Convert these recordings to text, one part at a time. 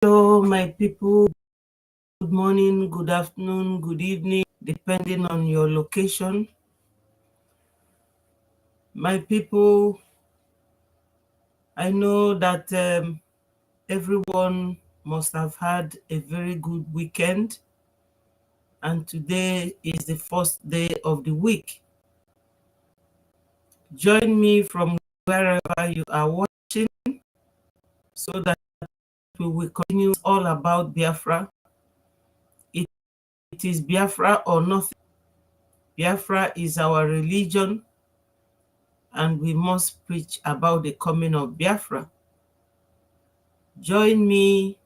Hello, my people. Good morning, good afternoon, good evening, depending on your location. My people, I know that everyone must have had a very good weekend, and today is the first day of the week. Join me from wherever you are watching so that we will continue all about Biafra. It is Biafra or nothing. Biafra is our religion, and we must preach about the coming of Biafra. Join me,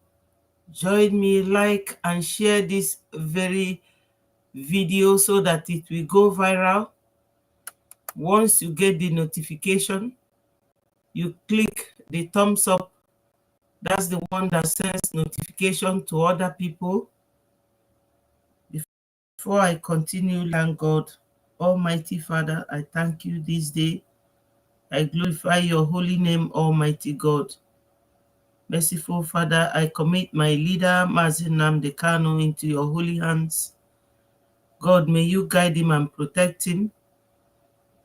like and share this very video so that it will go viral. Once you get the notification, you click the thumbs up. That's the one that sends notification to other people. Before I continue, thank God, Almighty Father, I thank you this day. I glorify your holy name, Almighty God. Merciful Father, I commit my leader, Mazi Nnamdi Kanu, into your holy hands. God, may you guide him and protect him.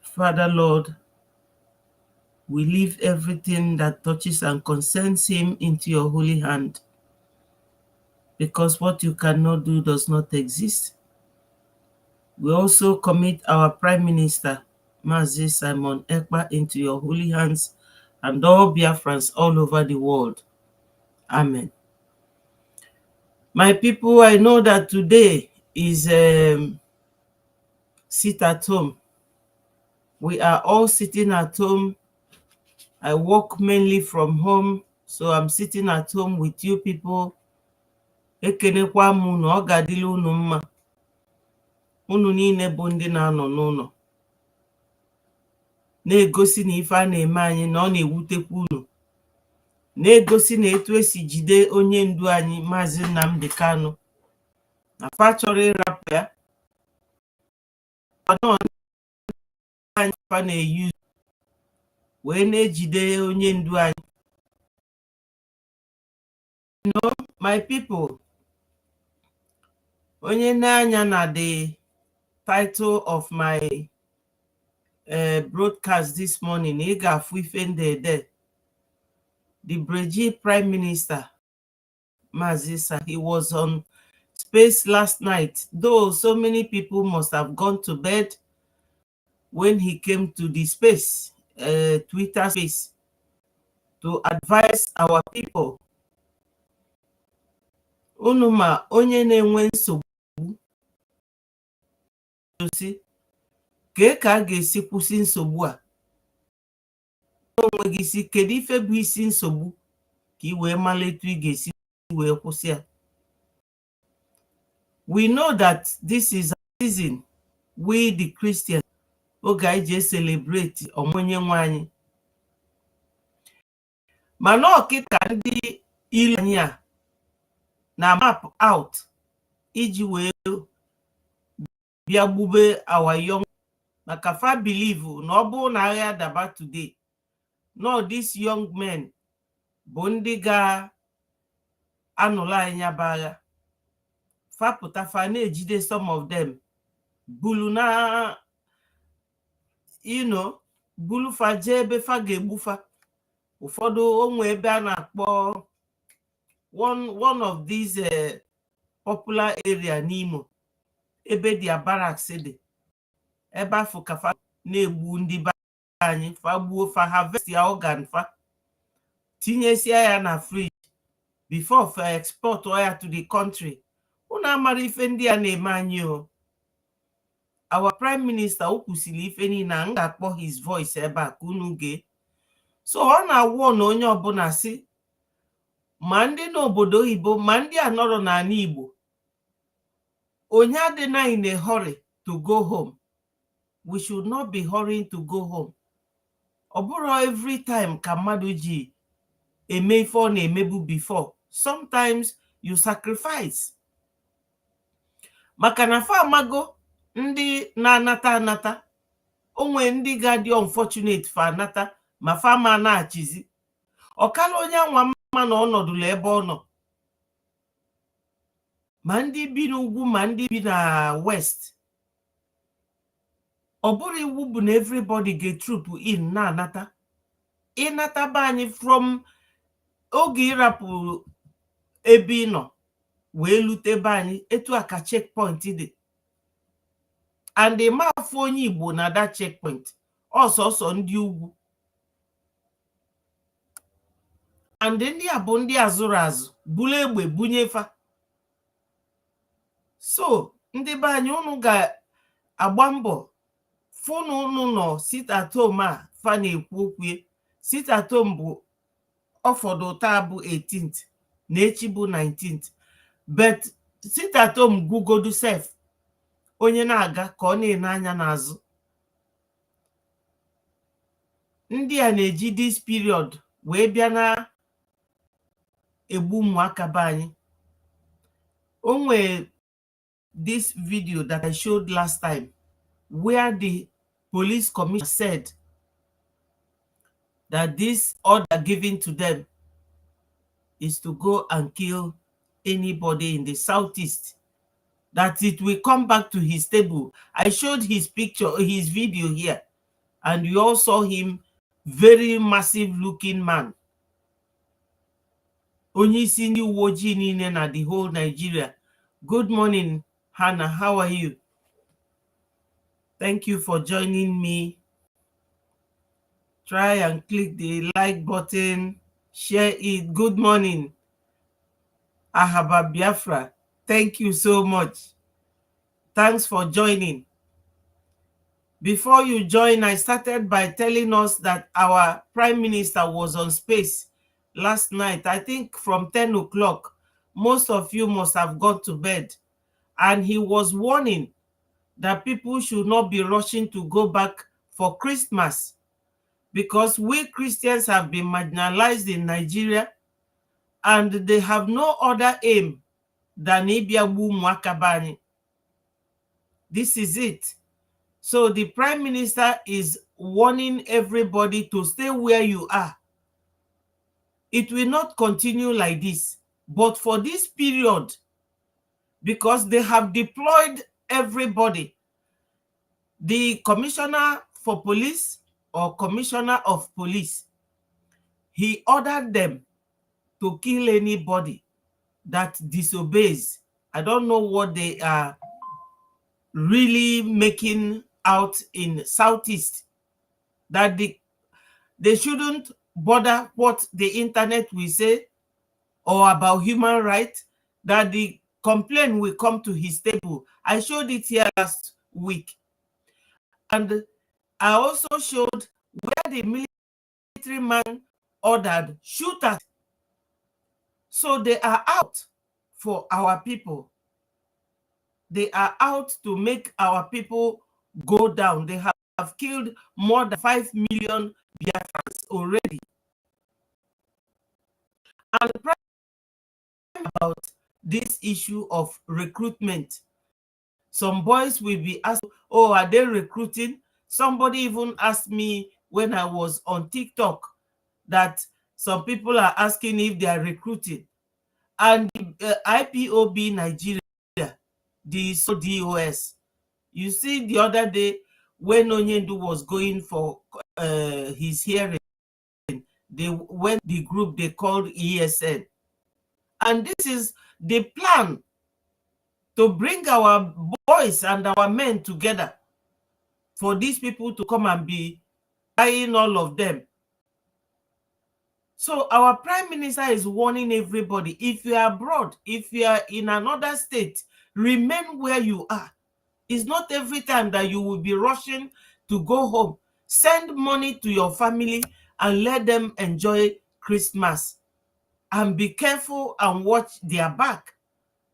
Father, Lord, we leave everything that touches and concerns him into your holy hand, because what you cannot do does not exist. We also commit our Prime Minister, Mazi Simon Ekpa, into your holy hands, and all BIAFRANS all over the world. Amen. My people, I know that today is sit at home. We are all sitting at home. I work mainly from home, so I'm sitting at home with you people. Ekenekwa m unu, ọ ga-adịla unu mma. Unu niile bụ ndị na-anọ n'ụlọ, na-egosi na ife a na-eme anyị na ọ na-ewutekwa unu, na-egosi na etu esi jide onye ndu anyị Maazị Nnamdi Kanu na fa chọrọ ịrapụ ya. Anyị fa na-eyi wee na-ejide onye ndu anyị. You know, my people, onye na-anya na the title of my broadcast this morning, ị ga-afụ ife ndede. The Brgie Prime Minister, Mazisa, he was on space last night, though so many people must have gone to bed when he came to the space, Twitter space, to advise our people. Unuma onye na-enwe nsogbu ka a ga-esi kwụsị nsogbu a. Onwe gị si kedu ife bụ isi nsogbu ka I wee mara etu ị ga-esi wee kwụsị ya. We know that this is a season we the Christians oge anyị ji celebrate ọmụnye nwe anyị. Mana ọkịta ndị ilu anyị a na map out iji wee bịa gbube our young, maka fa believe na ọ bụrụ na agha daba today, no, these young men bụ ndị ga-anụla anyị ya bụ agha. Fa pụta fa na-ejide some of them bulu na bulu fa jee ebe fa ga-egbufa. Ụfọdụ onwe ebe a na-akpọ one of these popular area n'Imo, ebe dia barracks dị, ebe afọ ka fa na-egbu ndị be anyị. Fa gbuo fa harvest ya organ fa, tinyesia ya na fridge before fa export ya to the country. Unu amara ife ndị a na-eme anyị o. Our Prime Minister ukwusili ife niile, a ga-akpọ his voice ebe a ka unu gee. So ọ na-awụ na onye ọbụla si, ma ndị n'obodo oyibo ma ndị a nọrọ n'ala Igbo, onye adịna in a hurry to go home. We should not be hurrying to go home. Ọ bụrụ every time ka mmadụ ji eme ife ọ na-emebu before. Sometimes you sacrifice. Maka na fa amago ndị na-anata anata, onwe ndị ga-adị unfortunate fa anata ma fa ma na-achizi. Ọkala onye anwa mma na ọnọdụ ebe ọ nọ, ma ndị bi n'ugwu ma ndị bi na west. Ọ bụrụ iwu bụ na everybody ga-troop in na-anata. Ịnata be anyị from oge ịrapụ ebe ị nọ wee lute be anyị, etu a ka checkpoint dị. And ma afụ onye Igbo na that checkpoint, ọsọsọ ndị ugwu. And ndị a bụ ndị azụrụ azụ, bulu egbe bunyefa. So ndị be anyị, unu ga-agba mbọ funu unu nọ sit at home a fa na-ekwu okwu. Sit at home bụ ọfọdụ taa bụ 18th na echi bụ 19th. But sit at home gugodu sef, onye na-aga ka ọ na-ene anya n'azụ. Ndị a na-eji this period wee bịa na egbu ụmụaka be anyị. O nwere this video that I showed last time where the police commissioner said that this order given to them is to go and kill anybody in the southeast, that it will come back to his table. I showed his picture, his video here, and you all saw him, very massive looking man. Onye isi ndị uwe ojii niile na the whole Nigeria. Good morning, Hannah. How are you? Thank you for joining me. Try and click the like button, share it. Good morning, Ahaba Biafra. Thank you so much. Thanks for joining. Before you join, I started by telling us that our Prime Minister was on space last night, I think from 10 o'clock. Most of you must have gone to bed. And he was warning that people should not be rushing to go back for Christmas, because we Christians have been marginalized in Nigeria, and they have no other aim than Ibiagbu Mwakabani. This is it. So the Prime Minister is warning everybody to stay where you are. It will not continue like this, but for this period, because they have deployed everybody. The Commissioner for Police or Commissioner of Police, he ordered them to kill anybody that disobeys. I don't know what they are really making out in Southeast, that they shouldn't bother what the internet will say or about human rights, that the complaint will come to his table. I showed it here last week. And I also showed where the military man ordered shooters. So they are out for our people. They are out to make our people go down. They have killed more than 5 million BIAFRANS already. And about this issue of recruitment, some boys will be asked, oh, are they recruiting? Somebody even asked me when I was on TikTok that some people are asking if they are recruiting. And IPOB Nigeria, the DOS, you see the other day when Onyendu was going for his hearing, they went the group they called ESN. And this is the plan to bring our boys and our men together for these people to come and be buying all of them. So our Prime Minister is warning everybody, if you are abroad, if you are in another state, remain where you are. It's not every time that you will be rushing to go home. Send money to your family and let them enjoy Christmas. And be careful and watch their back,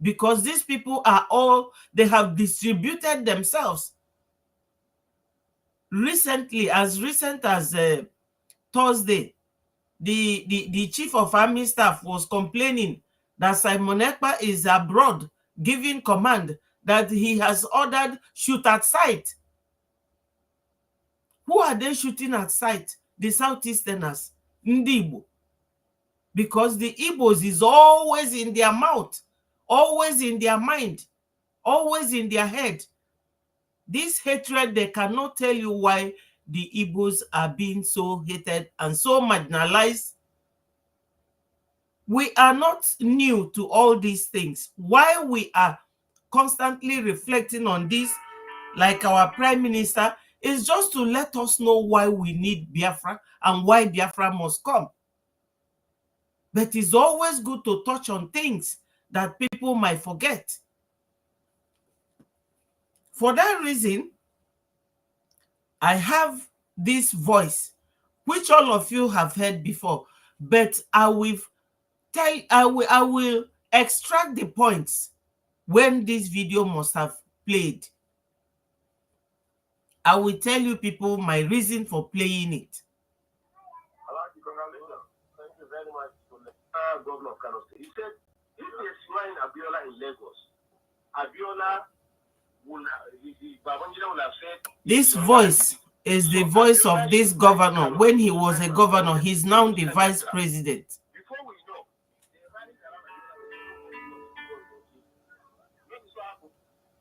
because these people are all, they have distributed themselves. Recently, as recent as Thursday, the chief of army staff was complaining that Simon Ekpa is abroad giving command that he has ordered shoot at sight. Who are they shooting at sight? The Southeasterners, Ndi Igbo. Because the Igbos is always in their mouth always in their mind, always in their head. This hatred, they cannot tell you why the Igbos are being so hated and so marginalized. We are not new to all these things. Why we are constantly reflecting on this, like our Prime Minister, is just to let us know why we need Biafra and why Biafra must come. But it's always good to touch on things that people might forget. For that reason, I have this voice, which all of you have heard before, but I will extract the points when this video must have played. I will tell you people my reason for playing it. Thank you very much to the governor of Kano State. He said, if they swine Abiola in Lagos, Abiola Babangida will have said... This voice is the voice of this governor. When he was a governor, he's now the vice president. Before we know,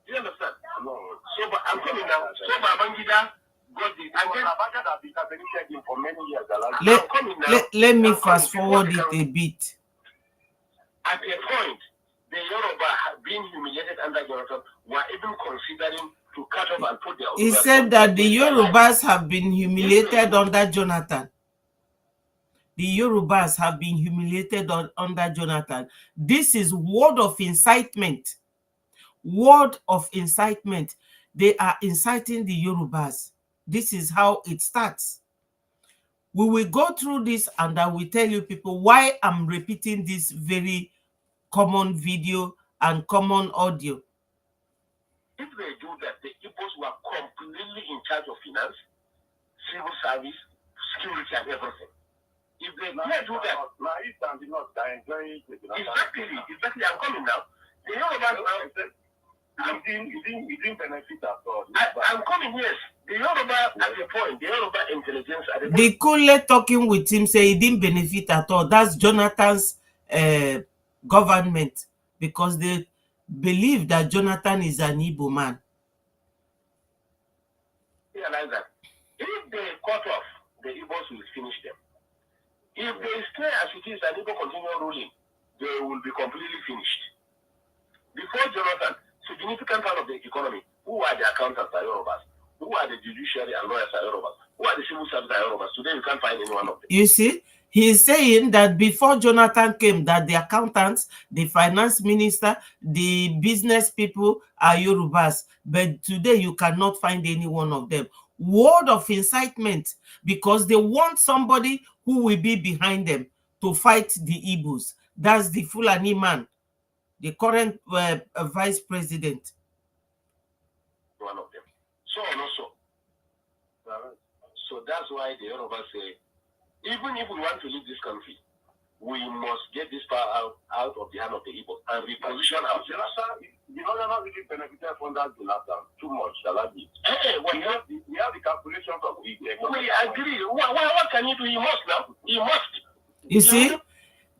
you understand? No. So, but I'm coming now. So, Babangida got the... And then Babangida has been him for many years. Let me fast forward it a bit. At a point, the Yoruba being humiliated under Jonathan were even considering to cut off and put their... He said that the Yorubas have been humiliated under Jonathan. The Yorubas have been humiliated under Jonathan. This is word of incitement. Word of incitement. They are inciting the Yorubas. This is how it starts. We will go through this and I will tell you people why I'm repeating this very common video and common audio. If they do that, the Igbos were completely in charge of finance, civil service, security, and everything. If they do that, exactly, I'm coming now. The Yoruba, you didn't benefit at all. I'm coming, yes. The Yoruba at the point, the Yoruba intelligence at the point. The Kule talking with him say he didn't benefit at all. That's Jonathan's government, because they believe that Jonathan is an Igbo man. Realize that if they cut off, the Igbos will finish them. If they stay as it is and Igbo continue ruling, they will be completely finished. Before Jonathan, significant part of the economy, who are the accountants are Yorubas, who are the judiciary and lawyers are Yorubas, who are the civil service are Yorubas. Today you can't find any one of them. You see, he's saying that before Jonathan came, that the accountants, the finance minister, the business people are Yorubas. But today you cannot find any one of them. Word of incitement, because they want somebody who will be behind them to fight the Igbos. That's the Fulani man, the current vice president. One of them. So and also. So that's why the Yorubas say, even if we want to leave this country, we must get this power out of the hand of the Igbo and reposition ourselves. The Northerners really benefited from that Jonathan too much. We have the calculations of it. We agree. What can you do? He must now. He must. You see,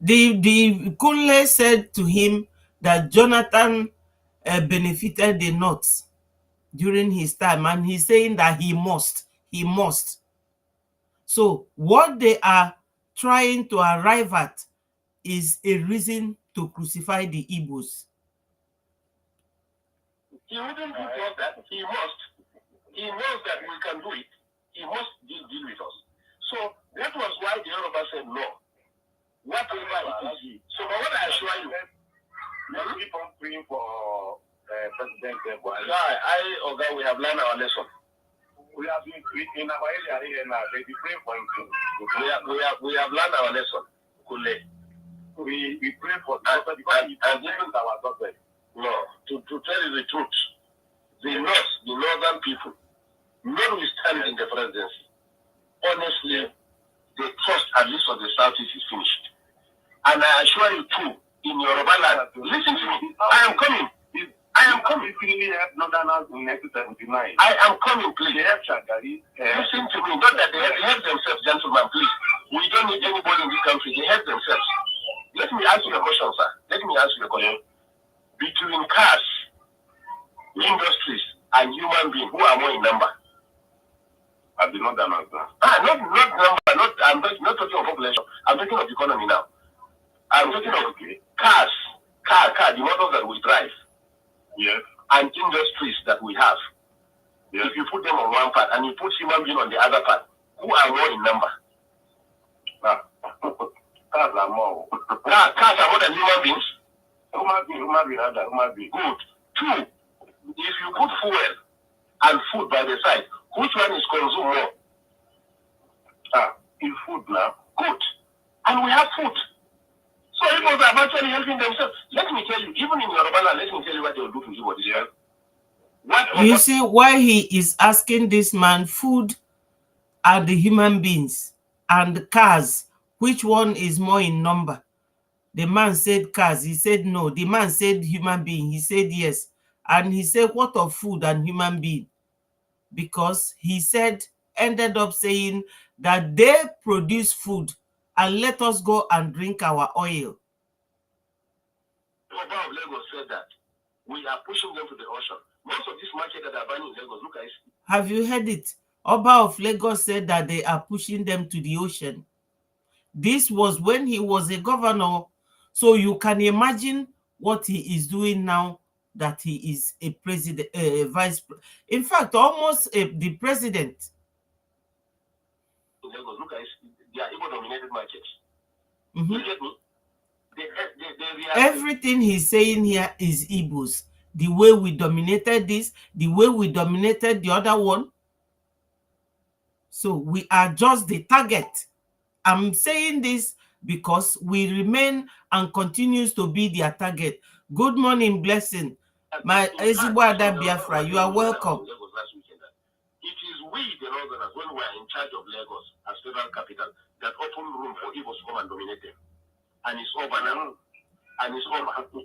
the Kunle said to him that Jonathan benefited the North during his time, and he's saying that he must. He must. So what they are trying to arrive at is a reason to crucify the Igbos. He wouldn't do that. He must. He knows that we can do it. He must deal with us. So that was why the Yoruba said no. Whatever it is. So but what I assure you, let's keep on praying for President Buhari. We have learned our lesson. We have been in our area here now. They be praying for him. We have learned our lesson. We pray for God because he even our daughter. No, to tell you the truth, the northern people, notwithstanding the presidency, honestly, the trust at least for the southeast is finished. And I assure you too, in Yoruba land, listen to me. I am coming. I am coming. I am coming, please. Listen to me. Not that they help themselves, gentlemen, please. We don't need anybody in this country. They help themselves. Let me ask you a question, sir. Let me ask you a question. between cars, industries, and human beings, who are more in number? I did not answer. Not number, I'm not talking of population. I'm talking of economy now. I'm talking of cars, the motors that we drive. Yes. And industries that we have. Yes. If you put them on one part and you put human being on the other part, who are more in number? Cars are more. Cars are more than human beings. Human being. Good. Two, if you put fuel and food by the side, which one is consumed more? In food now. Good. And we have food. So people are actually helping themselves. Let me tell you, even in Yoruba land, let me tell you what they will do to you. You see why he is asking this man, food are the human beings and the cars, which one is more in number? The man said cars, he said no. The man said human being, he said yes. And he said, what of food and human being? Because he ended up saying that they produce food and let us go and drink our oil. Oba of Lagos said that we are pushing them to the ocean. Most of this market that are buying in Lagos, look at it. Have you heard it? Oba of Lagos said that they are pushing them to the ocean. This was when he was a governor. So you can imagine what he is doing now that he is a president, in fact, almost the president. In Lagos, look at it. They are Igbo-dominated markets. Mm-hmm. You get me? Everything he's saying here is Igbos. The way we dominated this, the way we dominated the other one. So we are just the target. I'm saying this because we remain and continues to be their target. Good morning, blessing. My Ezibwada Biafra, you are welcome. It is we, the Northerners, when we are in charge of Lagos as federal capital, that open room for Igbos to come and dominate them. And it's over now. And it's over.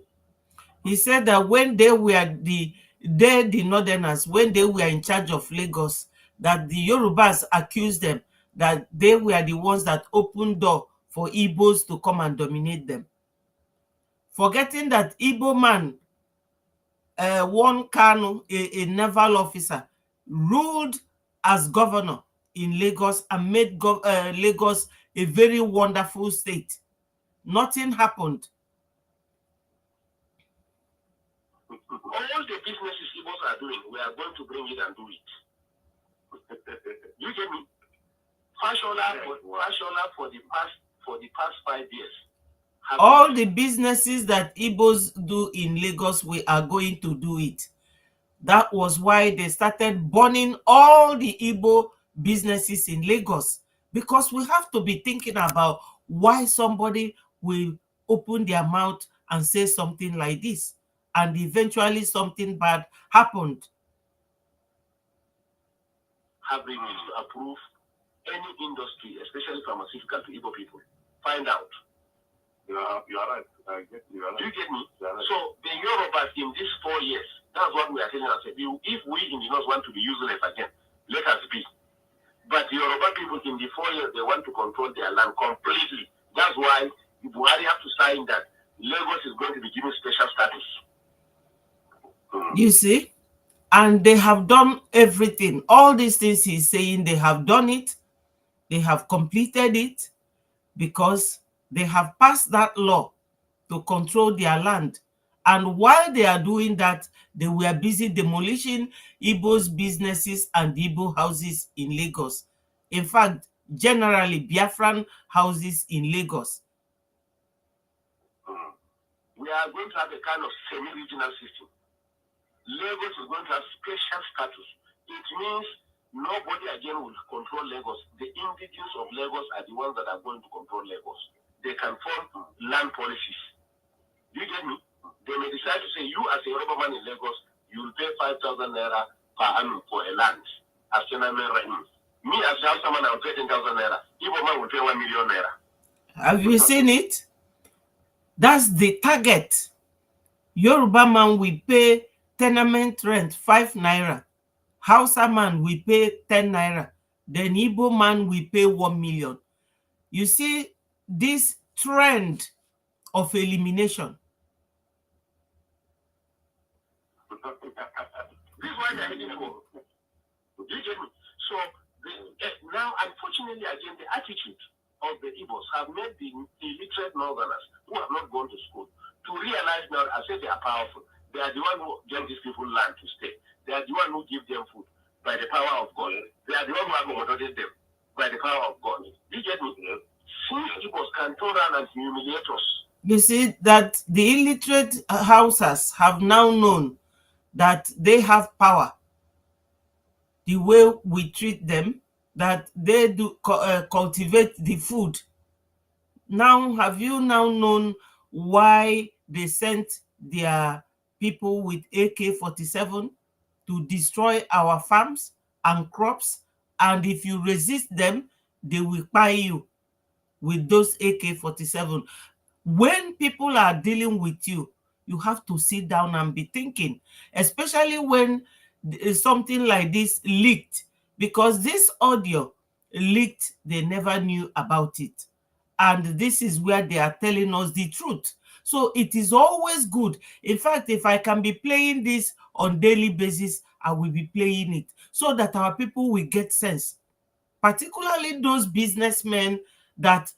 He said that when they were the Northerners, when they were in charge of Lagos, that the Yorubas accused them that they were the ones that opened door for Igbos to come and dominate them. Forgetting that Igbo man, one Kanu, a naval officer, ruled as governor in Lagos and made Lagos a very wonderful state. Nothing happened. All the businesses Igbos are doing, we are going to bring it and do it. You get me? Fashola for the past 5 years. All the businesses that Igbos do in Lagos, we are going to do it. That was why they started burning all the Igbo businesses in Lagos, because we have to be thinking about why somebody will open their mouth and say something like this, and eventually something bad happened. Have refused to approve any industry, especially pharmaceutical, to Igbo people. Find out. You are right. Do you get me? So the Yorubas in these 4 years, that's what we are telling ourselves. If we in the North want to be useless again, let us be. But the Yoruba people in the 4 years, they want to control their land completely. That's why Buhari have to sign that Lagos is going to be given special status. You see? And they have done everything. All these things he's saying, they have done it. They have completed it because they have passed that law to control their land. And while they are doing that, they were busy demolishing Igbo's businesses and Igbo houses in Lagos. In fact, generally, Biafran houses in Lagos. We are going to have a kind of semi-regional system. Lagos is going to have special status. It means nobody again will control Lagos. The indigenous of Lagos are the ones that are going to control Lagos. They can form land policies. Do you get me? They may decide to say, you as a Yoruba man in Lagos, you will pay 5,000 naira per annum for a land. As me as a Hausa man, I will pay 10,000 naira. Igbo man will pay 1 million naira. Have you seen it? That's the target. Yoruba man will pay tenement rent 5 naira. Hausa man will pay 10 naira. Then Igbo man will pay 1 million. You see this trend of elimination. This is why they're heading for. You get me? So now, unfortunately, again, the attitude of the Igbos have made the illiterate northerners who have not gone to school to realize now, I say they are powerful. They are the one who give these people land to stay. They are the one who give them food by the power of God. They are the one who accommodated them by the power of God. You get me? Since Igbos can turn around and humiliate us. You see that the illiterate Hausas have now known that they have power. The way we treat them, that they do cultivate the food. Now, have you now known why they sent their people with AK-47 to destroy our farms and crops? And if you resist them, they will buy you with those AK-47. When people are dealing with you, you have to sit down and be thinking, especially when something like this leaked, because this audio leaked, they never knew about it. And this is where they are telling us the truth. So it is always good. In fact, if I can be playing this on daily basis, I will be playing it so that our people will get sense, particularly those businessmen that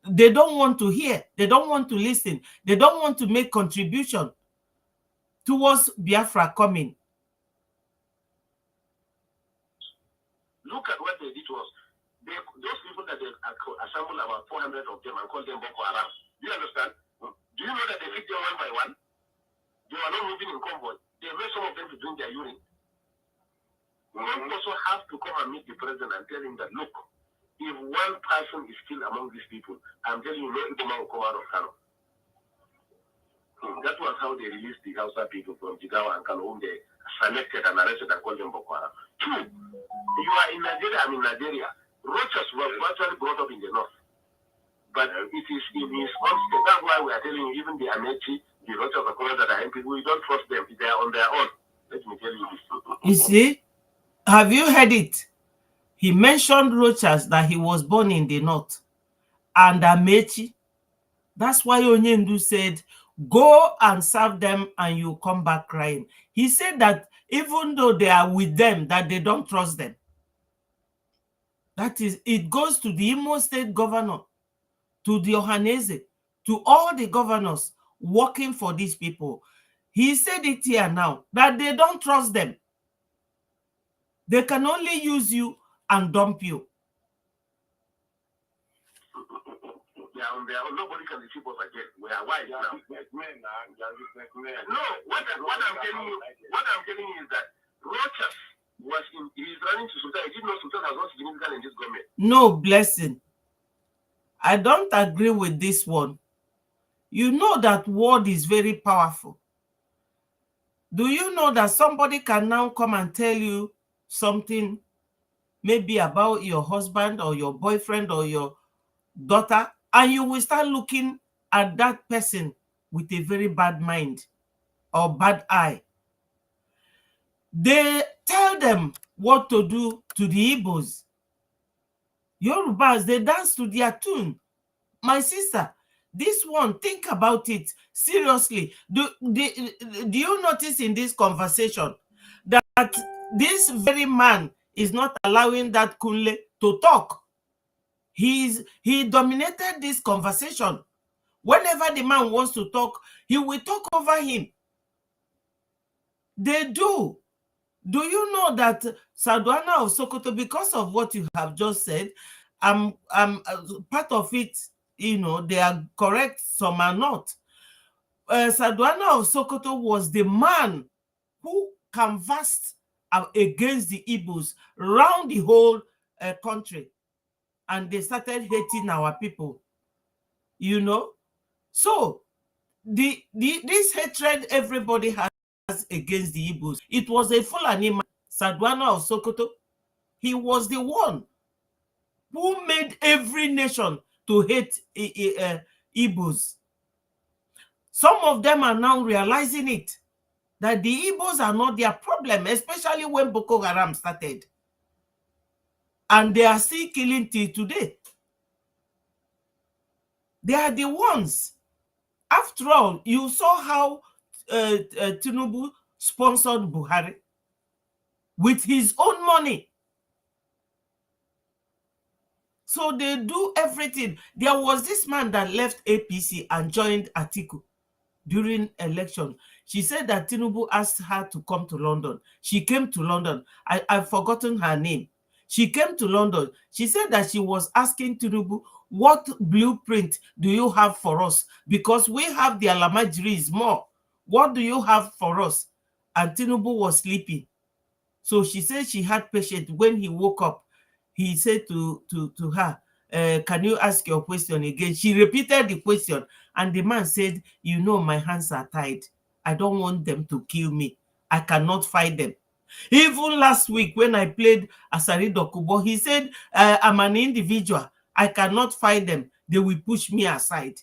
they don't want to hear, they don't want to listen, they don't want to make contribution towards Biafra coming. Look at what they did to us. Those people that they assembled, about 400 of them, and called them Boko Haram. Do you understand? Do you know that they hit them one by one? They were not moving in convoy. They made some of them to drink their urine. We also have to come and meet the president and tell him that, look, if one person is still among these people, I'm telling you, no Iboma will come out of Kano. That was how they released the Hausa people from Jigawa and Kano, whom they selected and arrested and called them Boko Haram. Two, you are in Nigeria, I'm in Nigeria. Rochas was actually brought up in the north. But it is in his own state. That's why we are telling you, even the Amechi, the Rochas of Korea that are MP, we don't trust them. They are on their own. Let me tell you this. You see, have you heard it? He mentioned Rochas, that he was born in the north. And Amechi. That's why Onyendu said, go and serve them and you come back crying. He said that even though they are with them, that they don't trust them. That is, it goes to the Imo State governor, to the Ohanese, to all the governors working for these people. He said it here now, that they don't trust them. They can only use you and dump you. Nobody can deceive us again. We are wise now. No, what I'm telling you is that Rochas he's running to Sultan. He didn't know Sultan has not significant in this government. No, blessing. I don't agree with this one. You know that word is very powerful. Do you know that somebody can now come and tell you something, maybe about your husband or your boyfriend or your daughter, and you will start looking at that person with a very bad mind or bad eye? They tell them what to do to the Igbos. Yorubas, they dance to their tune. My sister, this one, think about it seriously. Do you notice in this conversation that this very man is not allowing that Kunle to talk? He dominated this conversation. Whenever the man wants to talk, he will talk over him. They do. Do you know that Sadwana of Sokoto, because of what you have just said, part of it, you know, they are correct, some are not. Sadwana of Sokoto was the man who canvassed against the Igbos around the whole country, and they started hating our people, you know. So this hatred everybody has against the Igbos, it was a Fulani man, Sadwana of Sokoto. He was the one who made every nation to hate Igbos. Some of them are now realizing it, that the Igbos are not their problem, especially when Boko Haram started. And they are still killing till today. They are the ones. After all, you saw how Tinubu sponsored Buhari with his own money. So they do everything. There was this man that left APC and joined Atiku during election. She said that Tinubu asked her to come to London. She came to London. I've forgotten her name. She came to London. She said that she was asking Tinubu, what blueprint do you have for us? Because we have the Alamajiris more. What do you have for us? And Tinubu was sleeping. So she said she had patience. When he woke up, he said to her, can you ask your question again? She repeated the question, and the man said, you know, my hands are tied. I don't want them to kill me. I cannot fight them. Even last week when I played Asari Dokubo, he said, I'm an individual. I cannot fight them. They will push me aside.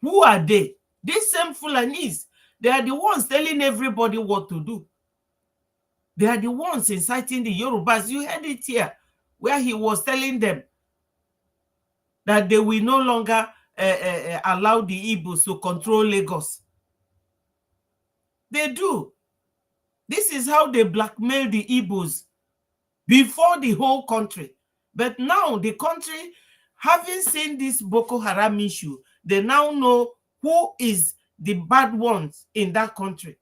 Who are they? These same Fulanis. They are the ones telling everybody what to do. They are the ones inciting the Yorubas. You heard it here, where he was telling them that they will no longer allow the Igbos to control Lagos. They do. This is how they blackmail the Igbos before the whole country. But now the country, having seen this Boko Haram issue, they now know who is the bad ones in that country.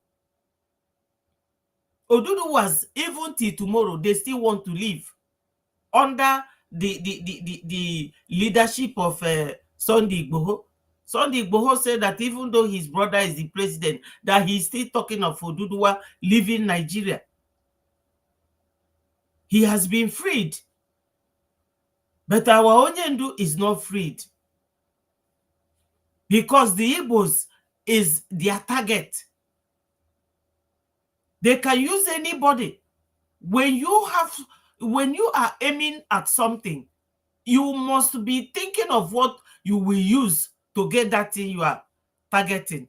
Odudu was, even till tomorrow, they still want to live under the leadership of Sunday Igboho. Sunday Igboho said that even though his brother is the president, that he's still talking of Oduduwa leaving Nigeria. He has been freed. But our Onyendu is not freed. Because the Igbos is their target. They can use anybody. When you are aiming at something, you must be thinking of what you will use to get that thing you are targeting.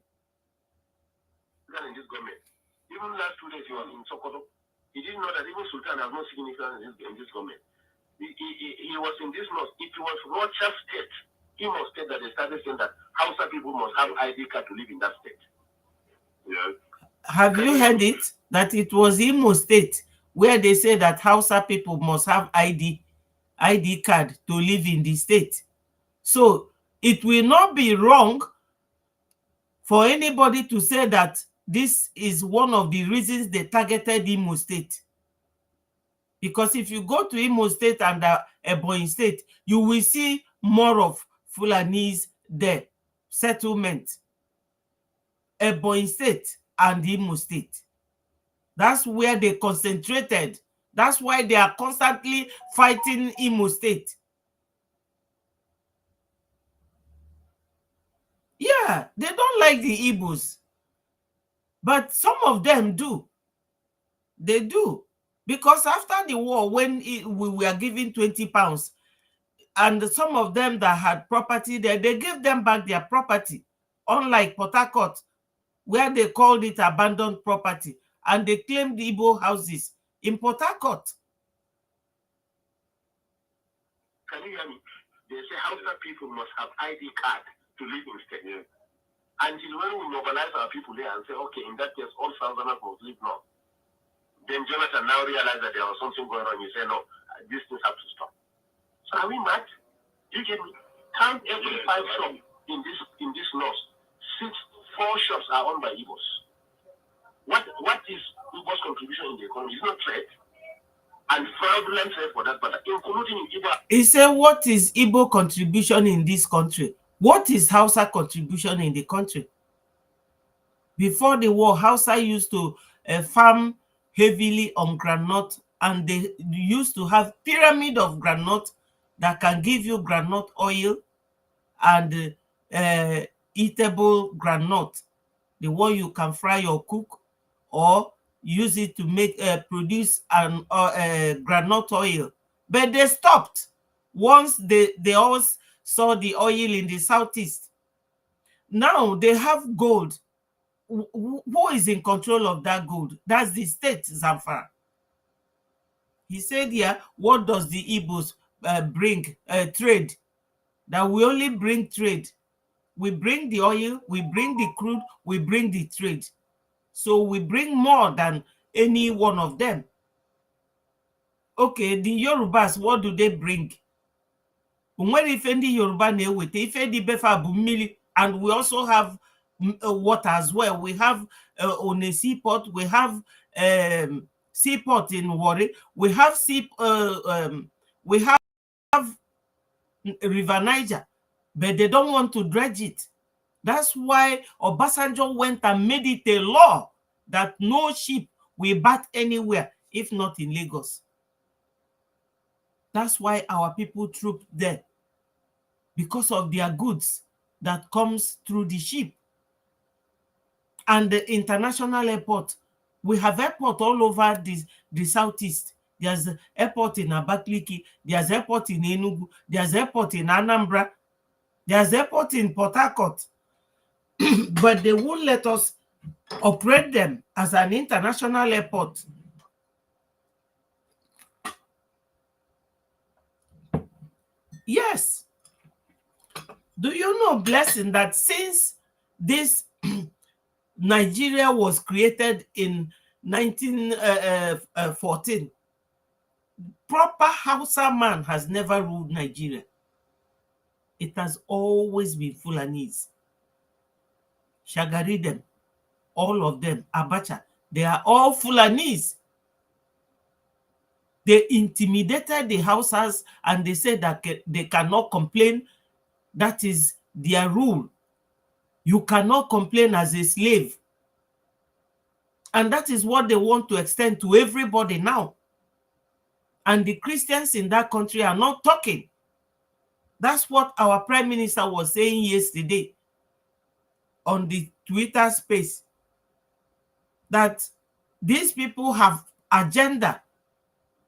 In this government, even last 2 days he was in Sokoto. He didn't know that even Sultan has no significance in this government. He was in this north. It was Rocha State, Imo State, that they started saying that Hausa people must have ID card to live in that state. Yeah. Have you heard it? That it was Imo State where they say that Hausa people must have ID card to live in the state. So it will not be wrong for anybody to say that this is one of the reasons they targeted Imo State. Because if you go to Imo State and Ebonyi State, you will see more of Fulanis there. Settlement. Ebonyi State and Imo State. That's where they concentrated. That's why they are constantly fighting Imo State. Yeah, they don't like the Igbos. But some of them do. They do. Because after the war, when we were given 20 pounds, and some of them that had property there, they gave them back their property. Unlike Port Harcourt, where they called it abandoned property, and they claimed Igbo houses in Port Harcourt. Can you hear me? They say Hausa people must have ID card to live in state. Yeah. Until when we mobilize our people there and say, okay, in that case, all Southerners must live north. Then Jonathan now realized that there was something going on. You say, no, these things have to stop. So are we mad? You get me? Count every 5 shops in this north. 4 shops are owned by Igbos. What is Igbo's contribution in the economy? It's not trade. And fraudulent trade for that matter, including Igbo. He said, what is Igbo contribution in this country? What is Hausa contribution in the country? Before the war, Hausa used to farm heavily on groundnut, and they used to have pyramid of groundnut that can give you groundnut oil and eatable groundnut, the one you can fry or cook, or use it to make produce an groundnut oil. But they stopped once they all saw the oil in the southeast. Now they have gold. Who is in control of that gold? That's the state, Zamfara. He said here, what does the Igbos bring? Trade. That we only bring trade. We bring the oil, we bring the crude, we bring the trade. So we bring more than any one of them. Okay, the Yorubas, what do they bring? When if any Yoruba na-eweta ife dị befa bụ mmiri, and we also have water as well. We have on a seaport, we have seaport in Warri, we have River Niger, but they don't want to dredge it. That's why Obasanjo went and made it a law that no ship will bat anywhere if not in Lagos. That's why our people trooped there, because of their goods that comes through the ship. And the international airport, we have airport all over the southeast. There's airport in Abakaliki, there's airport in Enugu, there's airport in Anambra, there's airport in Port Harcourt. But they won't let us operate them as an international airport. Yes. Do you know, Blessing, that since this Nigeria was created in 1914, proper Hausa man has never ruled Nigeria. It has always been Fulanese. Shagari them, all of them, Abacha, they are all Fulanese. They intimidated the Hausas and they said that they cannot complain. That is their rule. You cannot complain as a slave. And that is what they want to extend to everybody now. And the Christians in that country are not talking. That's what our Prime Minister was saying yesterday on the Twitter space. That these people have agenda.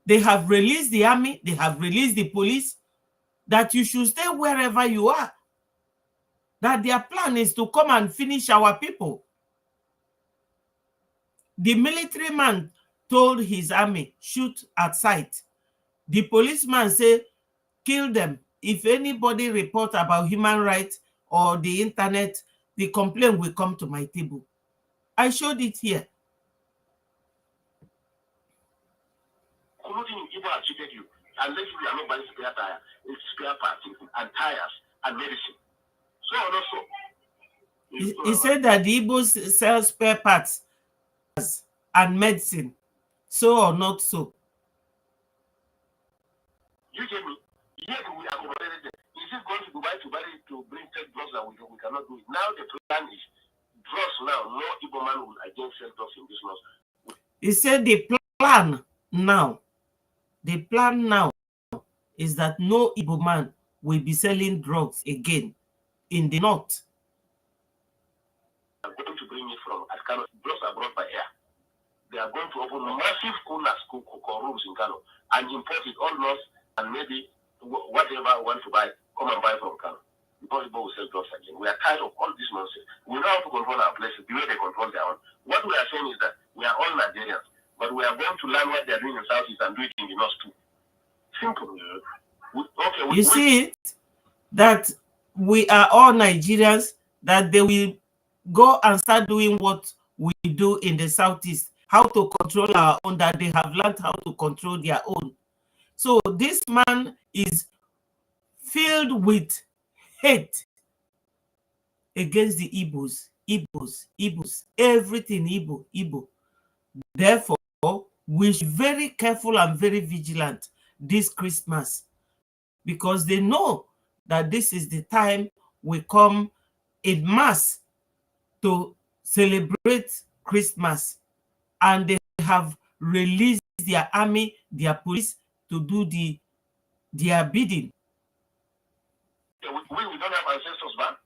They have released the army. They have released the police. That you should stay wherever you are. That their plan is to come and finish our people. The military man told his army, shoot at sight. The policeman said, kill them. If anybody report about human rights or the internet, the complaint will come to my table. I showed it here. People have cheated you. Unless you are not buying spare tire, it's spare parts and tires and medicine. So also, he said that the Igbos sell spare parts and medicine. So or not so? You tell me, here we accommodated them. Is it going to Dubai to bring tech drugs that we cannot do it? Now the plan is drugs now. No Igbo man will again sell drugs in this north. He said the plan now is that no Igbo man will be selling drugs again in the north. They are going to bring it from Kano. Drugs are brought by air. They are going to open massive coolers, rooms in Kano, and import it all north, and maybe whatever I want to buy, come and buy from Kano. Because people will sell drugs again. We are tired of all this nonsense. We know how to control our places the way they control their own. What we are saying is that we are all Nigerians, but we are going to learn what they are doing in Southeast and do it in the north too. Simple. You see it? That we are all Nigerians, that they will go and start doing what we do in the Southeast, how to control our own, that they have learned how to control their own. So this man is filled with hate against the Igbos, everything Igbo. Therefore, we should be very careful and very vigilant this Christmas, because they know that this is the time we come in mass to celebrate Christmas, and they have released their army, their police to do their bidding. We don't have ancestors back.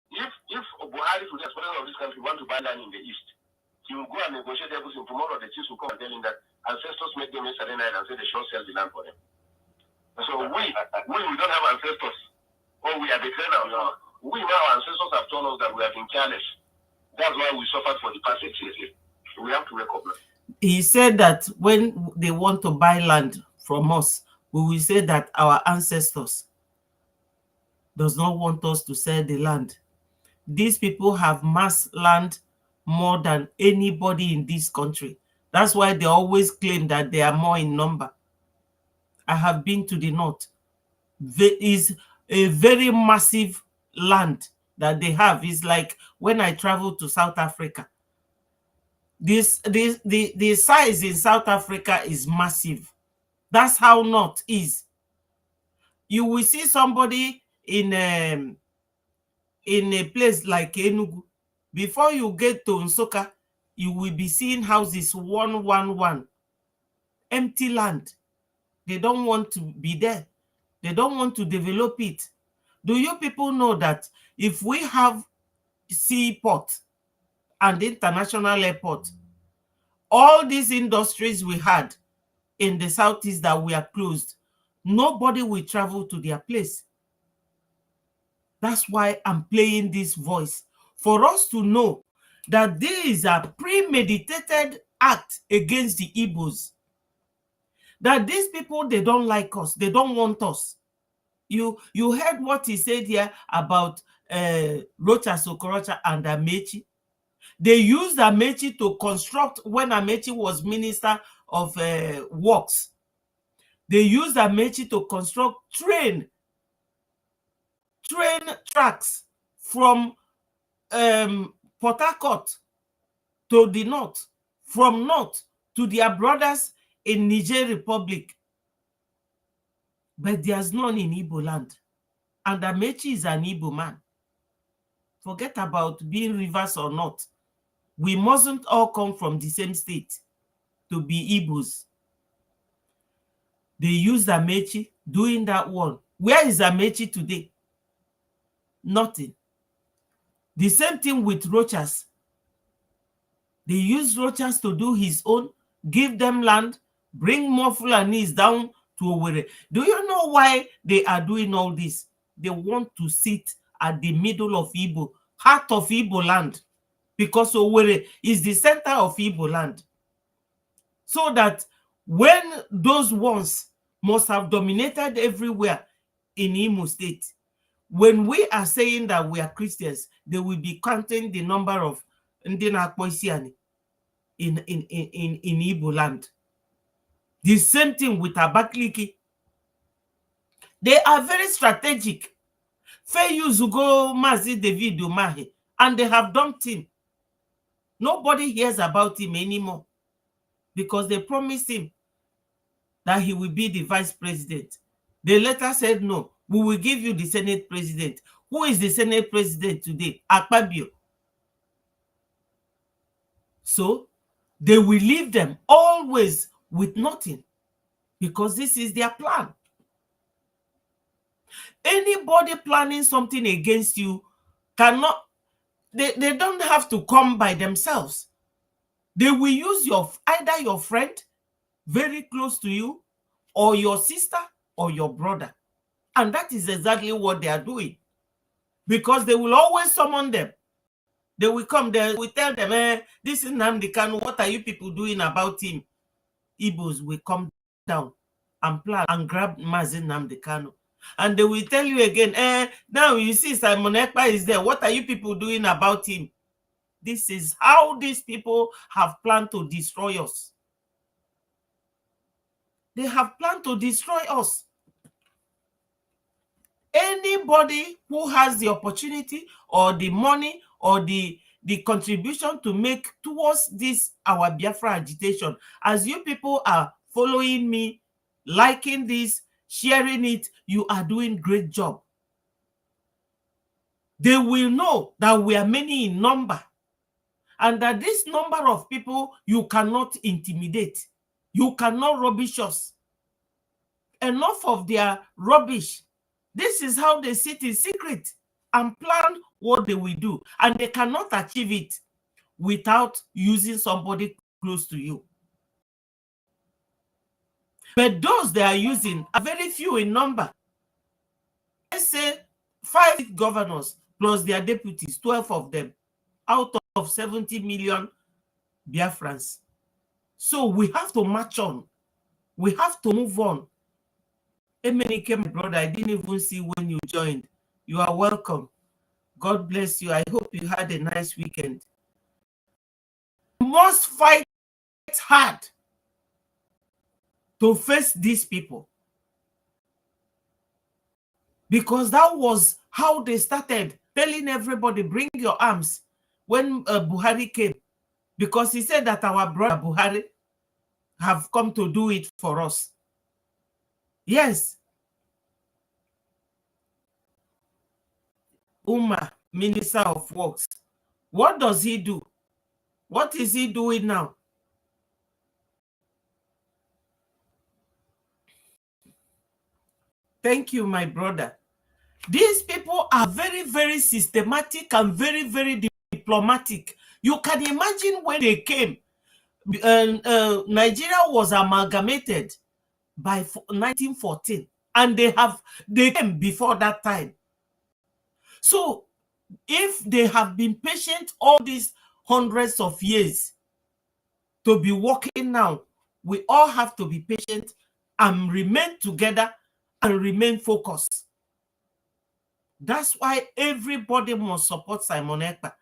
If Buhari, to the president of this country, want to buy land in the east, he will go and negotiate everything. Tomorrow the chiefs will come and tell him that ancestors make them yesterday night and say they should sell the land for them. So we don't have ancestors, or we are betrayed now. We now, our ancestors have told us that we have been careless. That's why we suffered for the past 6 years. So we have to recognize. He said that when they want to buy land from us, we will say that our ancestors does not want us to sell the land. These people have mass land more than anybody in this country. That's why they always claim that they are more in number. I have been to the north. There is a very massive land that they have. It's like when I travel to South Africa. The size in South Africa is massive. That's how north is. You will see somebody in a place like Enugu. Before you get to Nsukka, you will be seeing houses 111, empty land. They don't want to be there. They don't want to develop it. Do you people know that if we have seaport and international airport, all these industries we had in the southeast that we are closed, nobody will travel to their place. That's why I'm playing this voice, for us to know that this is a premeditated act against the Igbos. That these people, they don't like us. They don't want us. You heard what he said here about Rochas Okorocha and Amechi. They used Amechi to construct, when Amechi was Minister of Works, they used Amechi to construct train tracks from Port Harcourt to the north, from north to their brothers in Niger Republic. But there's none in Igbo land. And Amechi is an Igbo man. Forget about being rivers or not. We mustn't all come from the same state to be Igbos. They used Amechi doing that one. Where is Amechi today? Nothing. The same thing with Rochas. They used Rochas to do his own, give them land, bring more Fulanis down to Owerri. Do you know why they are doing all this? They want to sit at the middle of Igbo, heart of Igbo land, because Owerri is the center of Igbo land. So that when those ones must have dominated everywhere in Imo State, when we are saying that we are Christians, they will be counting the number of Ndina Akpoisiani in Igbo land. The same thing with Abakaliki. They are very strategic. Feyuzugo Mazi David Umahi, and they have dumped him. Nobody hears about him anymore because they promised him that he will be the vice president. They later said, no, we will give you the Senate president. Who is the Senate president today? Akpabio. So they will leave them always with nothing because this is their plan. Anybody planning something against you cannot, they don't have to come by themselves. They will use either your friend very close to you, or your sister, or your brother. And that is exactly what they are doing. Because they will always summon them. They will come there, we tell them, this is Nnamdi Kanu, what are you people doing about him? Igbos will come down and plan and grab Mazi Nnamdi Kanu. And they will tell you again, now you see Simon Ekpa is there. What are you people doing about him? This is how these people have planned to destroy us. They have planned to destroy us. Anybody who has the opportunity or the money or the contribution to make towards this, our Biafra agitation, as you people are following me, liking this, sharing it, you are doing great job. They will know that we are many in number and that this number of people you cannot intimidate. You cannot rubbish us. Enough of their rubbish. This is how they sit in secret and plan what they will do. And they cannot achieve it without using somebody close to you. But those they are using are very few in number. Let's say 5 governors plus their deputies, 12 of them, out of 70 million Biafrans. So we have to march on. We have to move on. Emenike, my brother, I didn't even see when you joined. You are welcome. God bless you. I hope you had a nice weekend. must fight hard to face these people. Because that was how they started telling everybody, bring your arms when Buhari came. Because he said that our brother Buhari have come to do it for us. Yes. Umar, Minister of Works. What does he do? What is he doing now? Thank you, my brother. These people are very, very systematic and very, very diplomatic. You can imagine when they came, Nigeria was amalgamated by 1914, and they came before that time. So if they have been patient all these hundreds of years to be working now, we all have to be patient and remain together and remain focused. That's why everybody must support Simon Ekpa,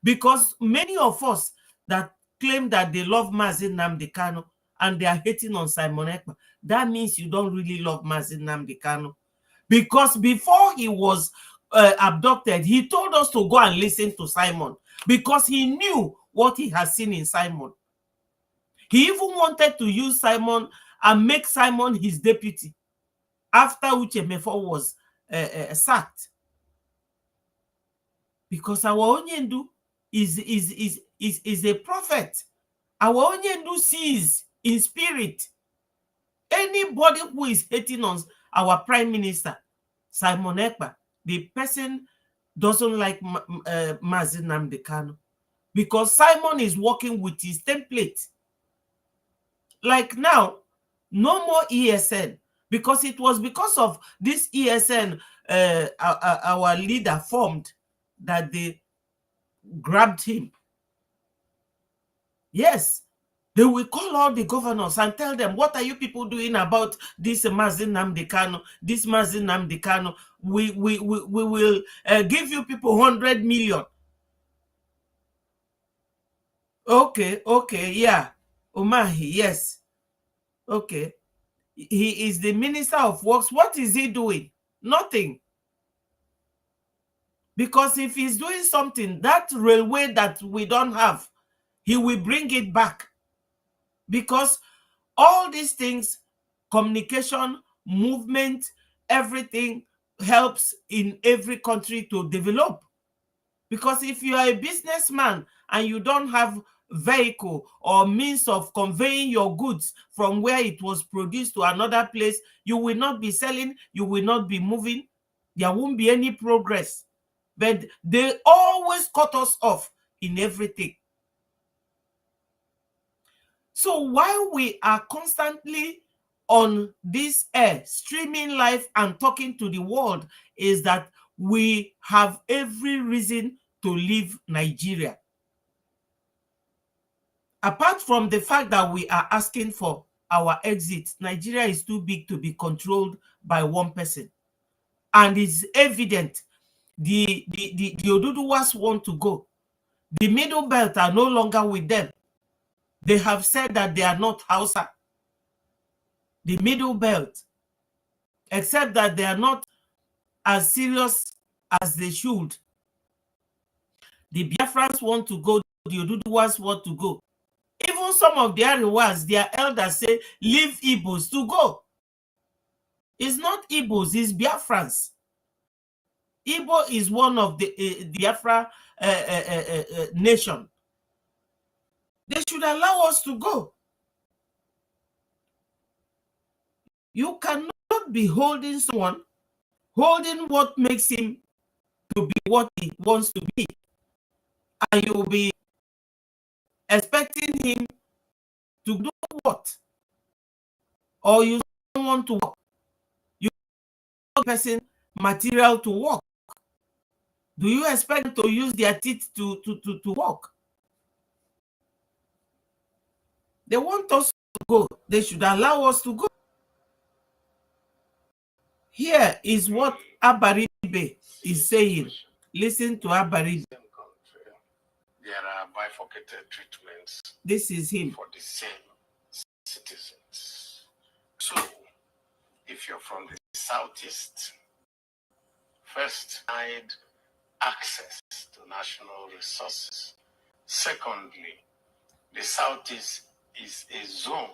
because many of us that claim that they love Mazi Nnamdi Kanu and they are hating on Simon Ekpa, that means you don't really love Mazi Nnamdi Kanu. Because before he was abducted, he told us to go and listen to Simon because he knew what he has seen in Simon. He even wanted to use Simon and make Simon his deputy after Uche Mefo was sacked. Because our Onyendu is a prophet. Our Onyendu sees in spirit. Anybody who is hating on our prime minister, Simon Ekpa, the person doesn't like Mazi Nnamdi Kanu, because Simon is working with his template. Like now, no more ESN, because it was because of this ESN our leader formed that they grabbed him. Yes, they will call all the governors and tell them, what are you people doing about this Mazi Nnamdi Kanu? This Mazi Nnamdi Kanu, we will give you people 100 million. Okay, yeah. Umahi, yes. Okay. He is the Minister of Works. What is he doing? Nothing. Because if he's doing something, that railway that we don't have, he will bring it back. Because all these things, communication, movement, everything helps in every country to develop. Because if you are a businessman and you don't have vehicle or means of conveying your goods from where it was produced to another place, you will not be selling, you will not be moving, there won't be any progress. But they always cut us off in everything. So while we are constantly on this air, streaming live and talking to the world, is that we have every reason to leave Nigeria. Apart from the fact that we are asking for our exit, Nigeria is too big to be controlled by one person. And it's evident the Oduduwas want to go. The Middle Belt are no longer with them. They have said that they are not Hausa. The Middle Belt, except that they are not as serious as they should. The Biafrans want to go, the Oduduwas want to go. Even some of their Ariwas, their elders say, leave Igbos to go. It's not Igbos, it's Biafrans. Igbo is one of the Biafra nation. They should allow us to go. You cannot be holding someone, holding what makes him to be what he wants to be, and you'll be expecting him to do what? Or you don't want to work. You want a person material to work. Do you expect them to use their teeth to work? They want us to go. They should allow us to go. Here is what Abaribe is saying. Listen to Abaribe. there are bifurcated treatments. This is him. For the same citizens. So, if you're from the southeast, first, denied access to national resources. Secondly, the southeast is a zone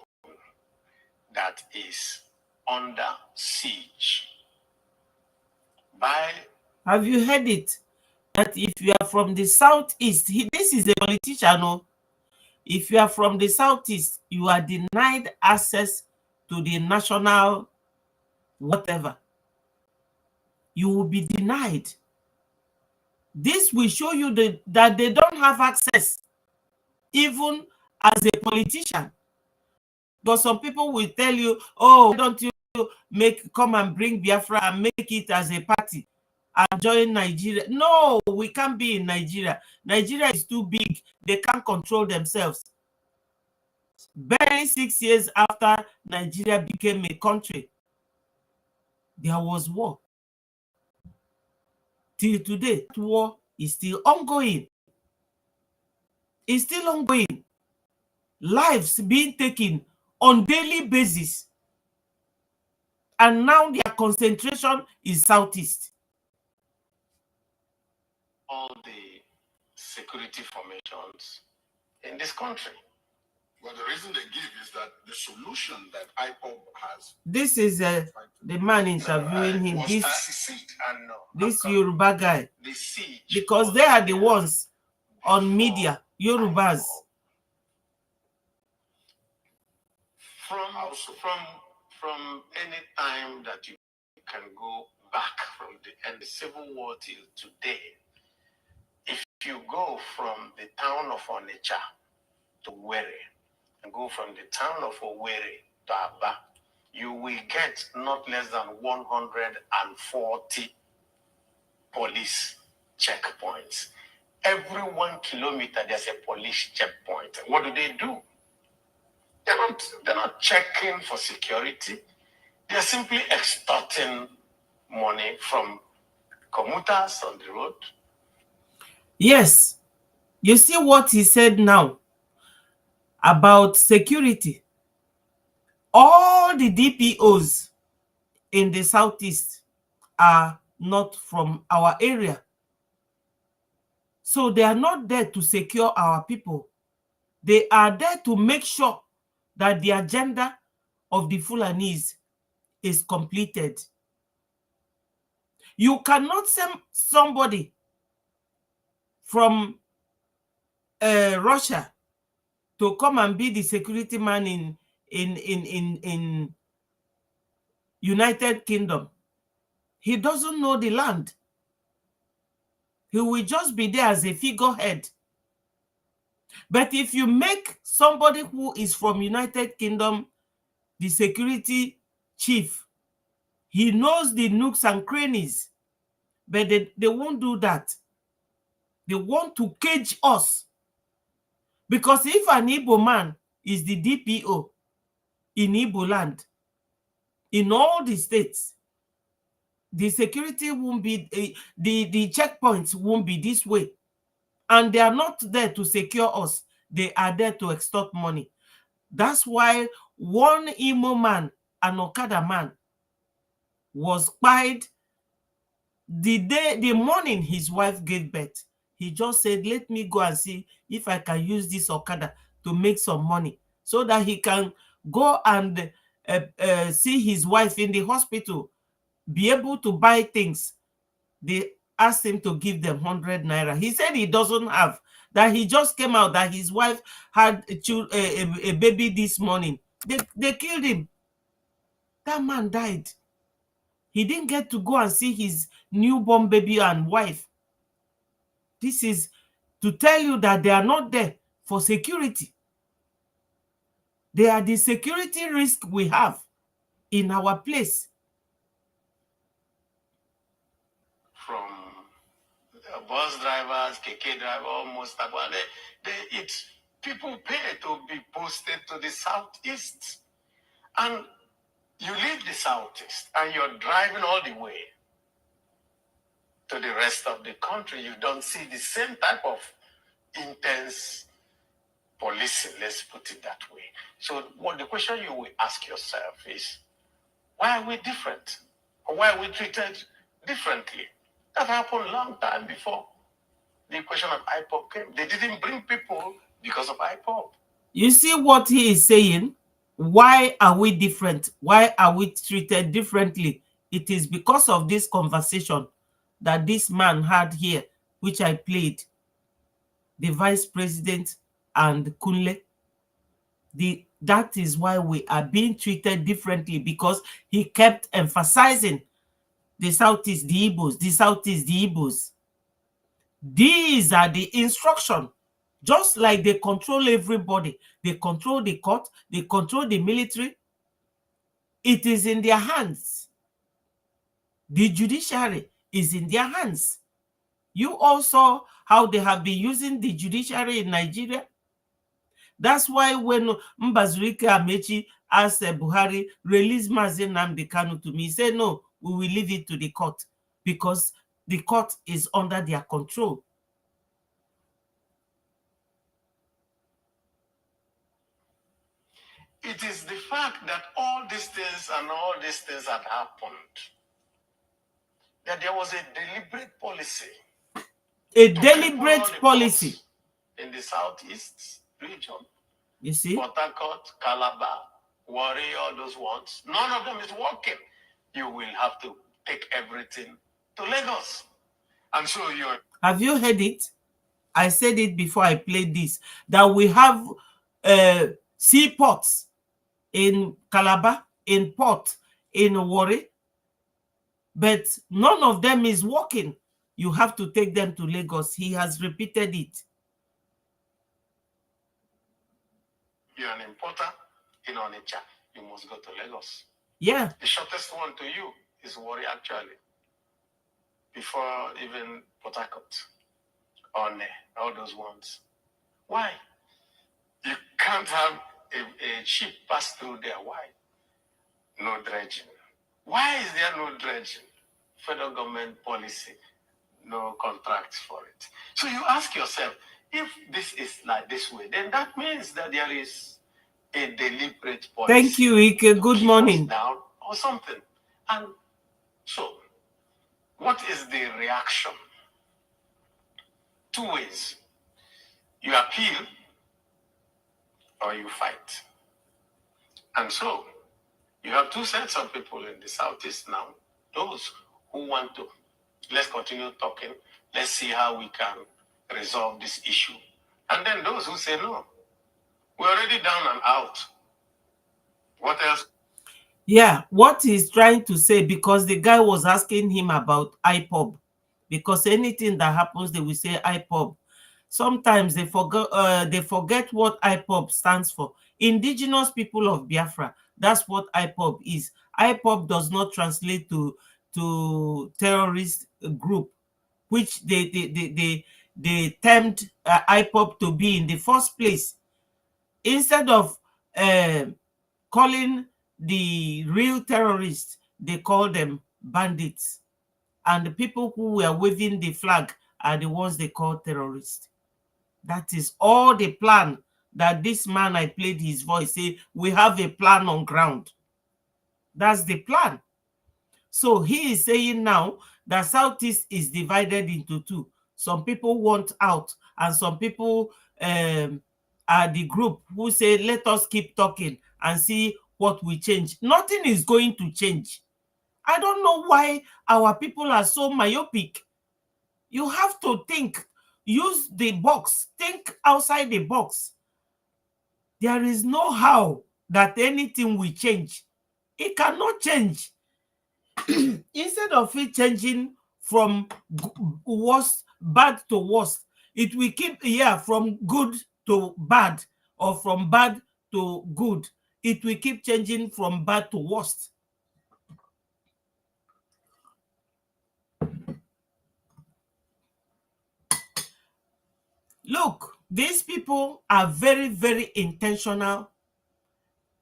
that is under siege by... Have you heard it? That if you are from the southeast, this is a politician. No? If you are from the southeast, you are denied access to the national whatever. You will be denied. This will show you that they don't have access, even as a politician. But some people will tell you, oh, why don't you come and bring Biafra and make it as a party and join Nigeria? No, we can't be in Nigeria. Nigeria is too big. They can't control themselves. Barely 6 years after Nigeria became a country, there was war. Till today, that war is still ongoing. It's still ongoing. Lives being taken on daily basis. And now their concentration is southeast. All the security formations in this country. Well, the reason they give is that the solution that IPOB has. This is the man interviewing him. This Yoruba guy. Because they are the ones on media, Yorubas. From any time that you can go back from the end of the Civil War till today, if you go from the town of Onitsha to Owerri, and go from the town of Owerri to Aba, you will get not less than 140 police checkpoints. Every 1 kilometer, there's a police checkpoint. What do? They're not checking for security. They're simply extorting money from commuters on the road. Yes. You see what he said now about security. All the DPOs in the southeast are not from our area. So they are not there to secure our people. They are there to make sure that the agenda of the Fulanese is completed. You cannot send somebody from Russia to come and be the security man in United Kingdom. He doesn't know the land. He will just be there as a figurehead. But if you make somebody who is from United Kingdom the security chief, he knows the nooks and crannies, but they won't do that. They want to cage us. Because if an Igbo man is the DPO in Igbo land, in all the states, the security won't be, the checkpoints won't be this way. And they are not there to secure us. They are there to extort money. That's why one Imo man, an Okada man, was spied the morning his wife gave birth. He just said, let me go and see if I can use this Okada to make some money so that he can go and see his wife in the hospital, be able to buy things. They asked him to give them 100 naira. He said he doesn't have, that he just came out, that his wife had a baby this morning. They killed him. That man died. He didn't get to go and see his newborn baby and wife. This is to tell you that they are not there for security. They are the security risk we have in our place. From bus drivers, KK drivers, almost people pay to be posted to the southeast. And you leave the southeast and you're driving all the way to the rest of the country. You don't see the same type of intense policing, let's put it that way. So what the question you will ask yourself is, why are we different? Or why are we treated differently? That happened a long time before the question of IPOP came. They didn't bring people because of IPOP. You see what he is saying? Why are we different? Why are we treated differently? It is because of this conversation that this man had here, which I played, the vice president and Kunle. That is why we are being treated differently, because he kept emphasizing the Southeast, the Igbos, the Southeast, the Igbos. These are the instruction. Just like they control everybody, they control the court, they control the military. It is in their hands. The judiciary is in their hands. You all saw how they have been using the judiciary in Nigeria. That's why when Mbazurike Amechi asked Buhari, release Mazi Nnamdi Kanu to me, he said, no, we will leave it to the court, because the court is under their control. It is the fact that all these things had happened, that there was a deliberate policy. A deliberate policy. In the Southeast region. You see? Port Harcourt, Calabar, Warri, all those ones. None of them is working. You will have to take everything to Lagos. And so you're... Have you heard it? I said it before I played this, that we have seaports in Calabar, in Port, in Warri, but none of them is working. You have to take them to Lagos. He has repeated it. You're an importer in Onitsha. You must go to Lagos. Yeah. The shortest one to you is Warri, actually. Before even Port Harcourt, One, all those ones. Why? You can't have a ship pass through there. Why? No dredging. Why is there no dredging? Federal government policy, no contracts for it. So you ask yourself, if this is like this way, then that means that there is a deliberate policy. Thank you, Ike. Good morning. Down or something. And so, what is the reaction? Two ways. You appeal or you fight. And so, you have two sets of people in the Southeast now. Those who want to, let's continue talking, let's see how we can resolve this issue. And then those who say, no, we're already down and out. What else? Yeah, what he's trying to say, because the guy was asking him about IPOB, because anything that happens, they will say IPOB. Sometimes they forget what IPOB stands for. Indigenous People of Biafra. That's what IPOB is. IPOB does not translate to terrorist group, which they termed IPOB to be in the first place. Instead of calling the real terrorists, they call them bandits. And the people who were waving the flag are the ones they call terrorists. That is all the plan that this man, I played his voice, say, we have a plan on ground. That's the plan. So he is saying now that Southeast is divided into two. Some people want out, and some people are the group who say, let us keep talking and see what will change. Nothing is going to change. I don't know why our people are so myopic. You have to think, use the box, think outside the box. There is no how that anything will change. It cannot change. Instead of it changing from bad to worst, it will keep, from good to bad, or from bad to good. It will keep changing from bad to worst. Look, these people are very, very intentional.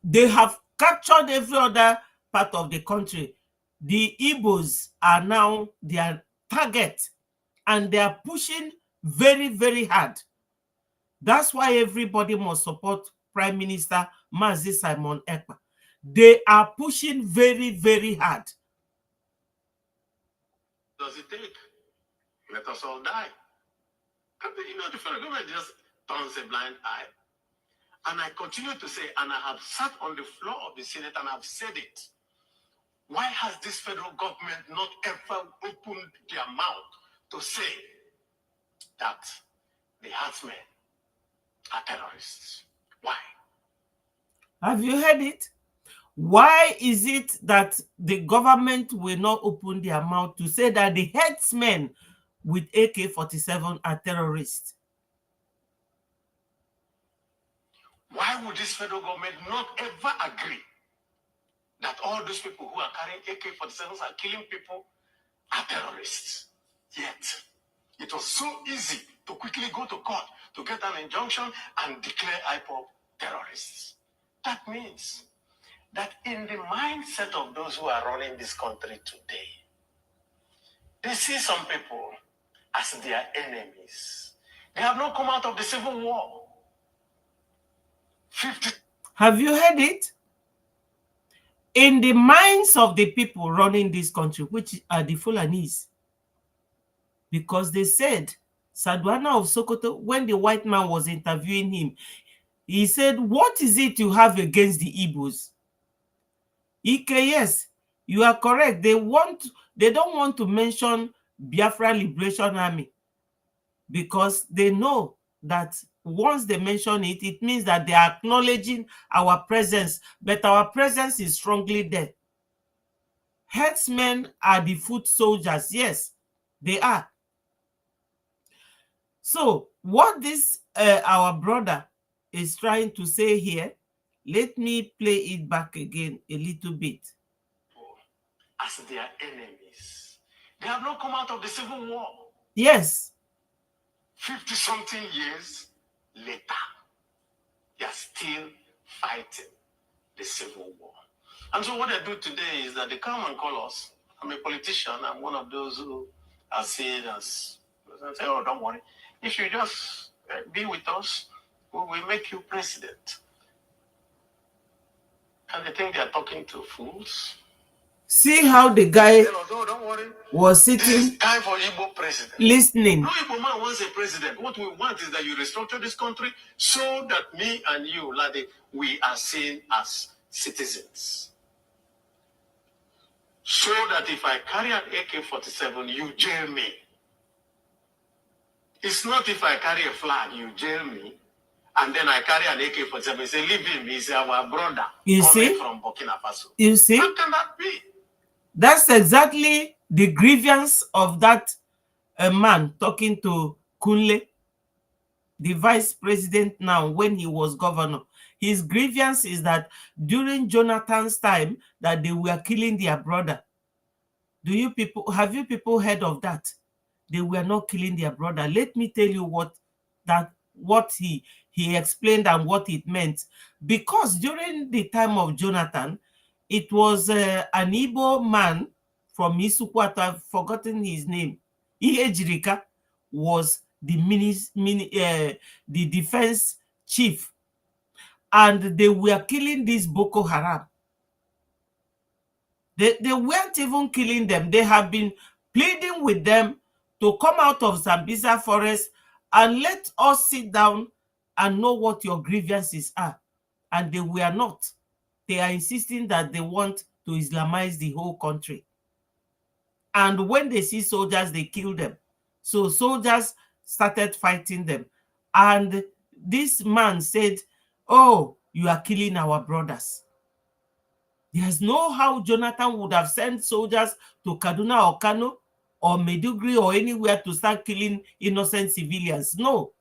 They have captured every other part of the country. The Igbos are now their target, and they are pushing very, very hard. That's why everybody must support Prime Minister Mazi Simon Ekpa. They are pushing very, very hard. Does it take? Let us all die. And the federal government just turns a blind eye. And I continue to say, and I have sat on the floor of the Senate and I've said it. Why has this federal government not ever opened their mouth to say that the herdsmen are terrorists? Why? Have you heard it? Why is it that the government will not open their mouth to say that the herdsmen with AK-47 are terrorists? Why would this federal government not ever agree that all those people who are carrying AK-47s are killing people are terrorists? Yet, it was so easy to quickly go to court to get an injunction and declare IPOB terrorists. That means that in the mindset of those who are running this country today, they see some people as their enemies. They have not come out of the civil war. Have you heard it? In the minds of the people running this country, which are the Fulanis, because they said, Sadwana of Sokoto, when the white man was interviewing him, he said, what is it you have against the Igbos? Ike, yes, you are correct. They don't want to mention Biafra Liberation Army because they know that once they mention it, it means that they are acknowledging our presence, but our presence is strongly there. Herdsmen are the foot soldiers. Yes, they are. So what this our brother is trying to say here, let me play it back again a little bit. As their enemies. They have not come out of the civil war. Yes. 50-something years later, they are still fighting the civil war. And so what they do today is that they come and call us. I'm a politician. I'm one of those who are seen as, say, oh, don't worry. If you just be with us, we will make you president. And they think they are talking to fools. See how the guy don't worry. Was sitting. This is time for Igbo president. Listening. No Igbo man wants a president. What we want is that you restructure this country so that me and you, Lade, we are seen as citizens. So that if I carry an AK-47, you jail me. It's not if I carry a flag, you jail me. And then I carry an AK-47. Say, leave him. He's our brother. You see? From Burkina Faso. You see? How can that be? That's exactly the grievance of that man talking to Kunle, the vice president now, when he was governor. His grievance is that during Jonathan's time, that they were killing their brother. Have you people heard of that? They were not killing their brother. Let me tell you what he explained and what it meant. Because during the time of Jonathan, it was an Igbo man from Isukwata, I've forgotten his name. Ihejirika was the defense chief, and they were killing this Boko Haram. They weren't even killing them. They have been pleading with them to come out of Zambisa forest and let us sit down and know what your grievances are. And they were not. They are insisting that they want to Islamize the whole country. And when they see soldiers, they kill them. So soldiers started fighting them. And this man said, oh, you are killing our brothers. There's no how Jonathan would have sent soldiers to Kaduna or Kano or Maiduguri or anywhere to start killing innocent civilians. No.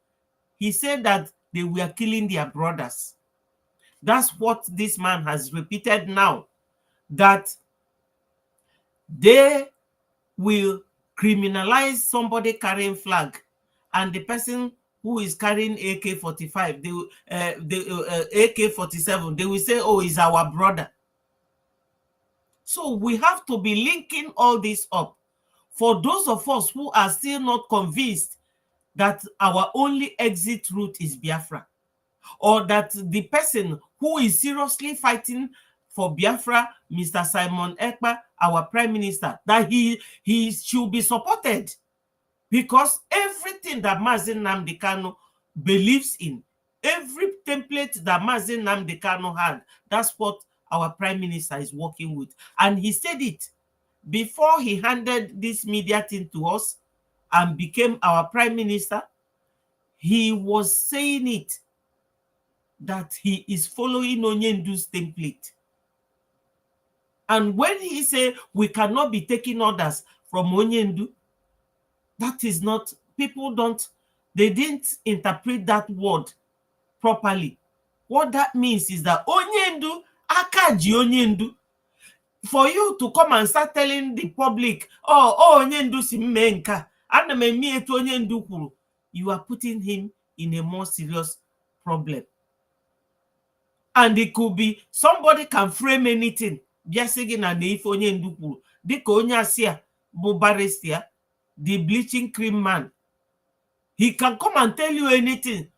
He said that they were killing their brothers. That's what this man has repeated now, that they will criminalize somebody carrying flag, and the person who is carrying AK-45, AK-47, they will say, oh, he's our brother. So we have to be linking all this up. For those of us who are still not convinced that our only exit route is Biafra, or that the person who is seriously fighting for Biafra, Mr. Simon Ekpa, our prime minister, that he should be supported, because everything that Mazi Nnamdi Kanu believes in, every template that Mazi Nnamdi Kanu had, that's what our prime minister is working with. And he said it before he handed this media thing to us and became our prime minister. He was saying it, that he is following Onyendu's template. And when he said we cannot be taking orders from Onyendu, that is not, people don't, they didn't interpret that word properly. What that means is that Onyendu, Akaji Onyendu, for you to come and start telling the public, oh Onyendu si menka, Onyendu kwuru, you are putting him in a more serious problem. And it could be somebody can frame anything. Biasigi na if Onyendu kwuru, dịka onye asịa bụ barrister, the bleaching cream man, he can come and tell you anything.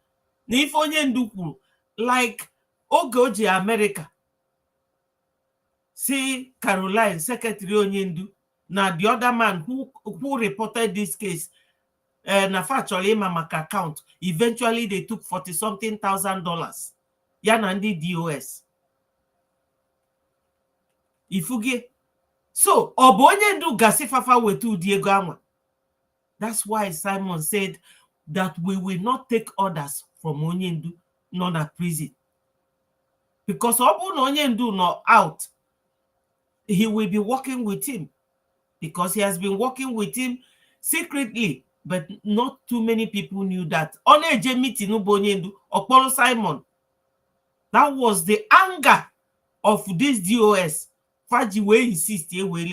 If Onyendu kwuru, like Ogoji America, see Caroline, Secretary Onyendu, now the other man who reported this case, na factually maka account, eventually they took $40-something thousand. Yanandi DOS. Ifuge. So, Onyendu gasifafa wetu Diego Anwa. That's why Simon said that we will not take orders from Onyendu, not at prison. Because Onyendu not out, he will be working with him. Because he has been working with him secretly, but not too many people knew that. Oneje meeting Onyendu, Okpolo Simon. That was the anger of this DOS. Faji will insist he will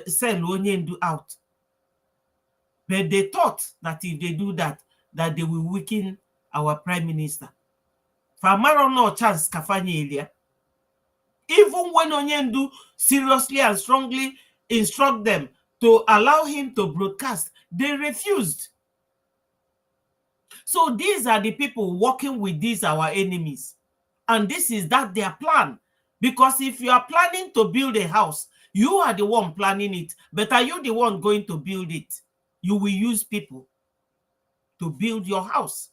send Onyendu out. But they thought that if they do that, that they will weaken our prime minister. Famaro no chance kafanye elia. Even when Onyendu seriously and strongly instruct them to allow him to broadcast, they refused. So these are the people working with these our enemies. And this is that their plan. Because if you are planning to build a house, you are the one planning it. But are you the one going to build it? You will use people to build your house.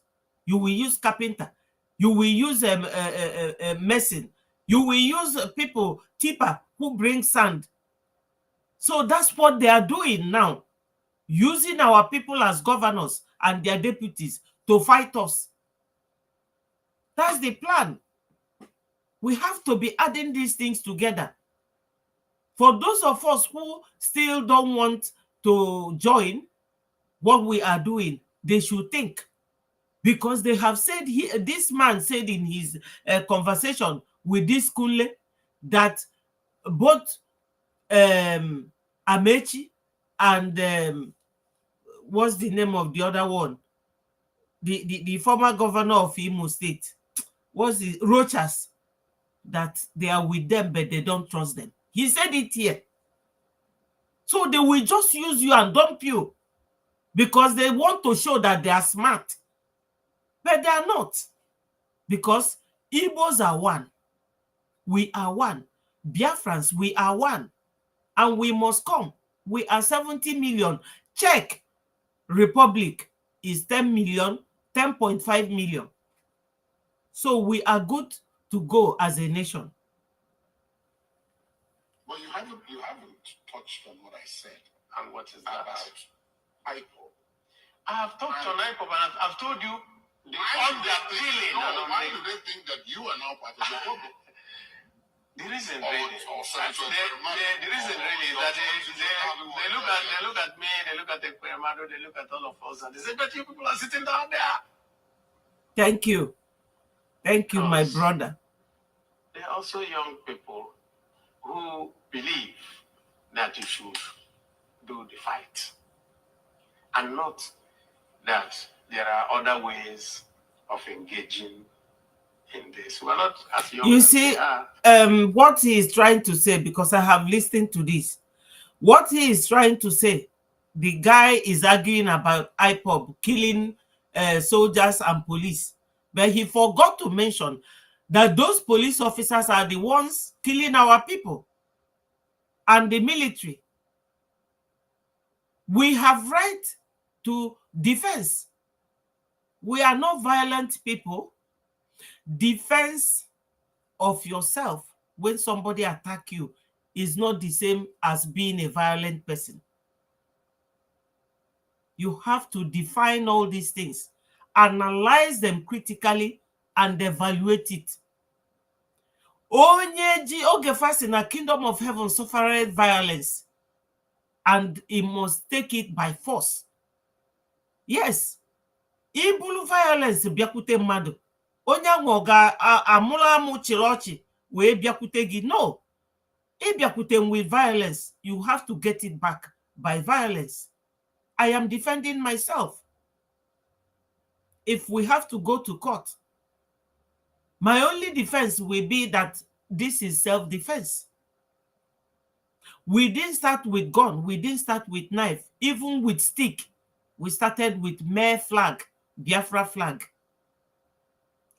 You will use carpenter. You will use a mason. You will use people, tipper, who bring sand. So that's what they are doing now. Using our people as governors and their deputies to fight us. That's the plan. We have to be adding these things together. For those of us who still don't want to join what we are doing, they should think. Because they have said, this man said in his conversation with this Kunle, that both Amechi and what's the name of the other one? The former governor of Imo State, was it Rochas, that they are with them, but they don't trust them. He said it here. So they will just use you and dump you because they want to show that they are smart. But they are not. Because Igbos are one. We are one. Biafrans, we are one. And we must come. We are 70 million. Czech Republic is 10 million, 10.5 million. So we are good to go as a nation. Well, you haven't touched on what I said. And what is that? About IPO. I have talked on IPO, and I've told you why do they think that you are now part of the problem? The reason really is that they look at me, they look at Ekpa, they look at all of us, and they say, but you people are sitting down there. Thank you. Thank you, my brother. There are also young people who believe that you should do the fight, and not that there are other ways of engaging in this. We're not as young. You see, what he is trying to say, because I have listened to this, what he is trying to say the guy is arguing about IPOB killing soldiers and police. But he forgot to mention that those police officers are the ones killing our people and the military. We have right to defense. We are not violent people. Defense of yourself when somebody attack you is not the same as being a violent person. You have to define all these things, analyze them critically, and evaluate it. Onye ji oge fast in a kingdom of heaven suffered violence, and he must take it by force. Yes, ibulu violence bịakwute mmadụ. Onye ahụ ga-amụrụ amụ chịrị ọchị wee bịakwute gị. No, ịbịakwute with violence, you have to get it back by violence. I am defending myself. If we have to go to court, my only defense will be that this is self-defense. We didn't start with gun. We didn't start with knife. Even with stick, we started with mere flag, Biafra flag.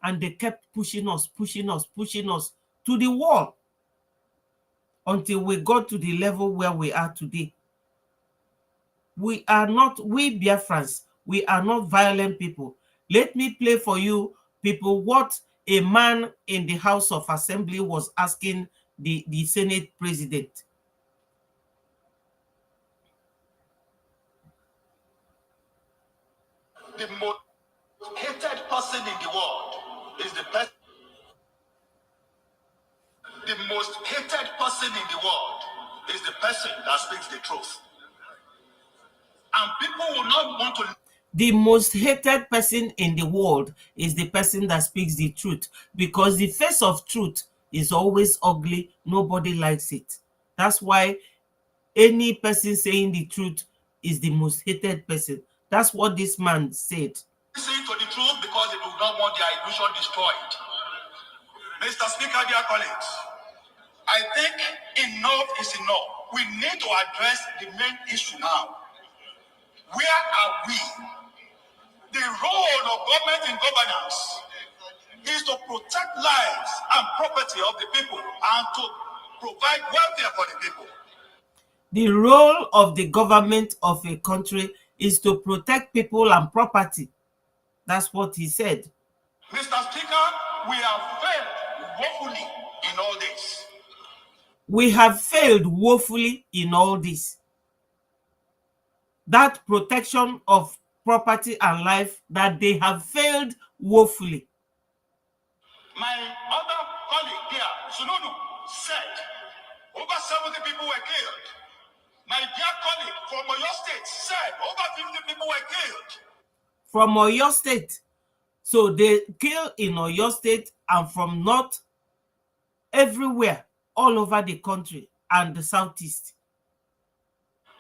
And they kept pushing us to the wall until we got to the level where we are today. We Biafrans, we are not violent people. Let me play for you, people, what a man in the House of Assembly was asking the Senate president. The most hated person in the world is the person. The most hated person in the world is the person that speaks the truth. And people will not want to. The most hated person in the world is the person that speaks the truth, because the face of truth is always ugly. Nobody likes it. That's why any person saying the truth is the most hated person. That's what this man said. Listen to the truth because they do not want their illusion destroyed. Mr. Speaker, dear colleagues, I think enough is enough. We need to address the main issue now. Where are we? The role of government in governance is to protect lives and property of the people and to provide welfare for the people. The role of the government of a country is to protect people and property. That's what he said. Mr. Speaker, we have failed woefully in all this. We have failed woefully in all this. That protection of property and life, that they have failed woefully. My other colleague here, Sununu, said over 70 people were killed. My dear colleague from Oyo State said over 50 people were killed. From Oyo State. So they kill in Oyo State and from north, everywhere, all over the country and the southeast.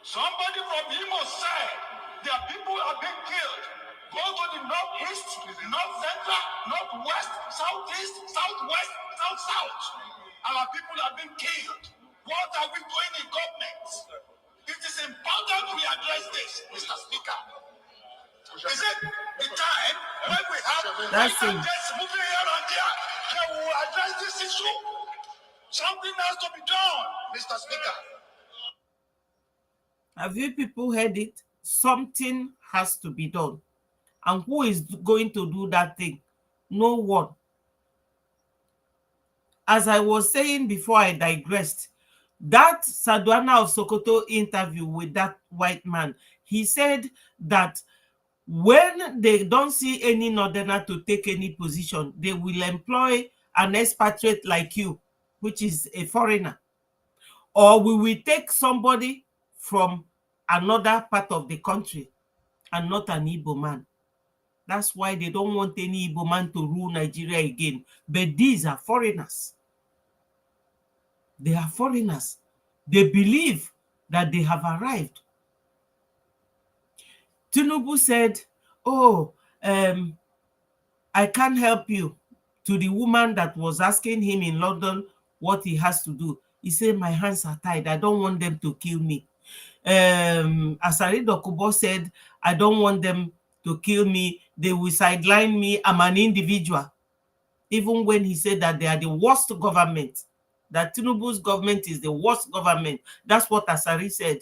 Somebody from Imo said their people are being killed. Go to the northeast, north central, northwest, southeast, southwest, south. Our people are being killed. What are we doing in government? It is important we address this, Mr. Speaker. Is it the time when we have just moving here and there that we will address this issue? Something has to be done, Mr. Speaker. Have you people heard it? Something has to be done. And who is going to do that thing? No one. As I was saying before I digressed, that Saduana of Sokoto interview with that white man, he said that when they don't see any northerner to take any position, they will employ an expatriate like you, which is a foreigner. Or we will take somebody from another part of the country and not an Igbo man. That's why they don't want any Igbo man to rule Nigeria again. But these are foreigners. They are foreigners. They believe that they have arrived. Tinubu said, oh, I can't help you, to the woman that was asking him in London what he has to do. He said, my hands are tied. I don't want them to kill me. Asari Dokubo said, I don't want them to kill me. They will sideline me. I'm an individual. Even when he said that they are the worst government, that Tinubu's government is the worst government. That's what Asari said.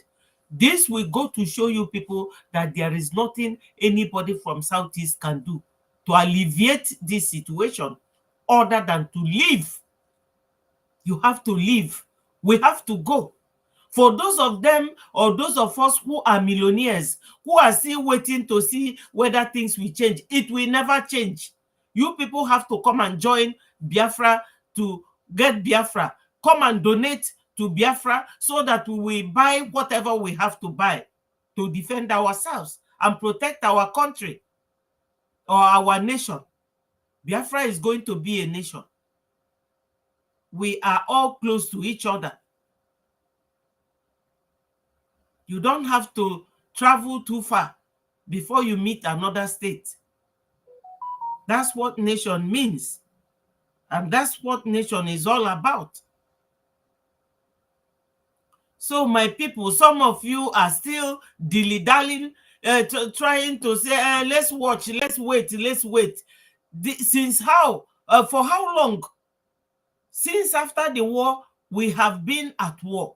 This will go to show you people that there is nothing anybody from Southeast can do to alleviate this situation other than to leave. You have to leave. We have to go. For those of them or those of us who are millionaires, who are still waiting to see whether things will change, it will never change. You people have to come and join Biafra to get Biafra. Come and donate to Biafra so that we will buy whatever we have to buy to defend ourselves and protect our country or our nation. Biafra is going to be a nation. We are all close to each other. You don't have to travel too far before you meet another state. That's what nation means. And that's what nation is all about. So my people, some of you are still dilly-dallying, trying to say, let's watch, let's wait. Since how? For how long? Since after the war, we have been at war.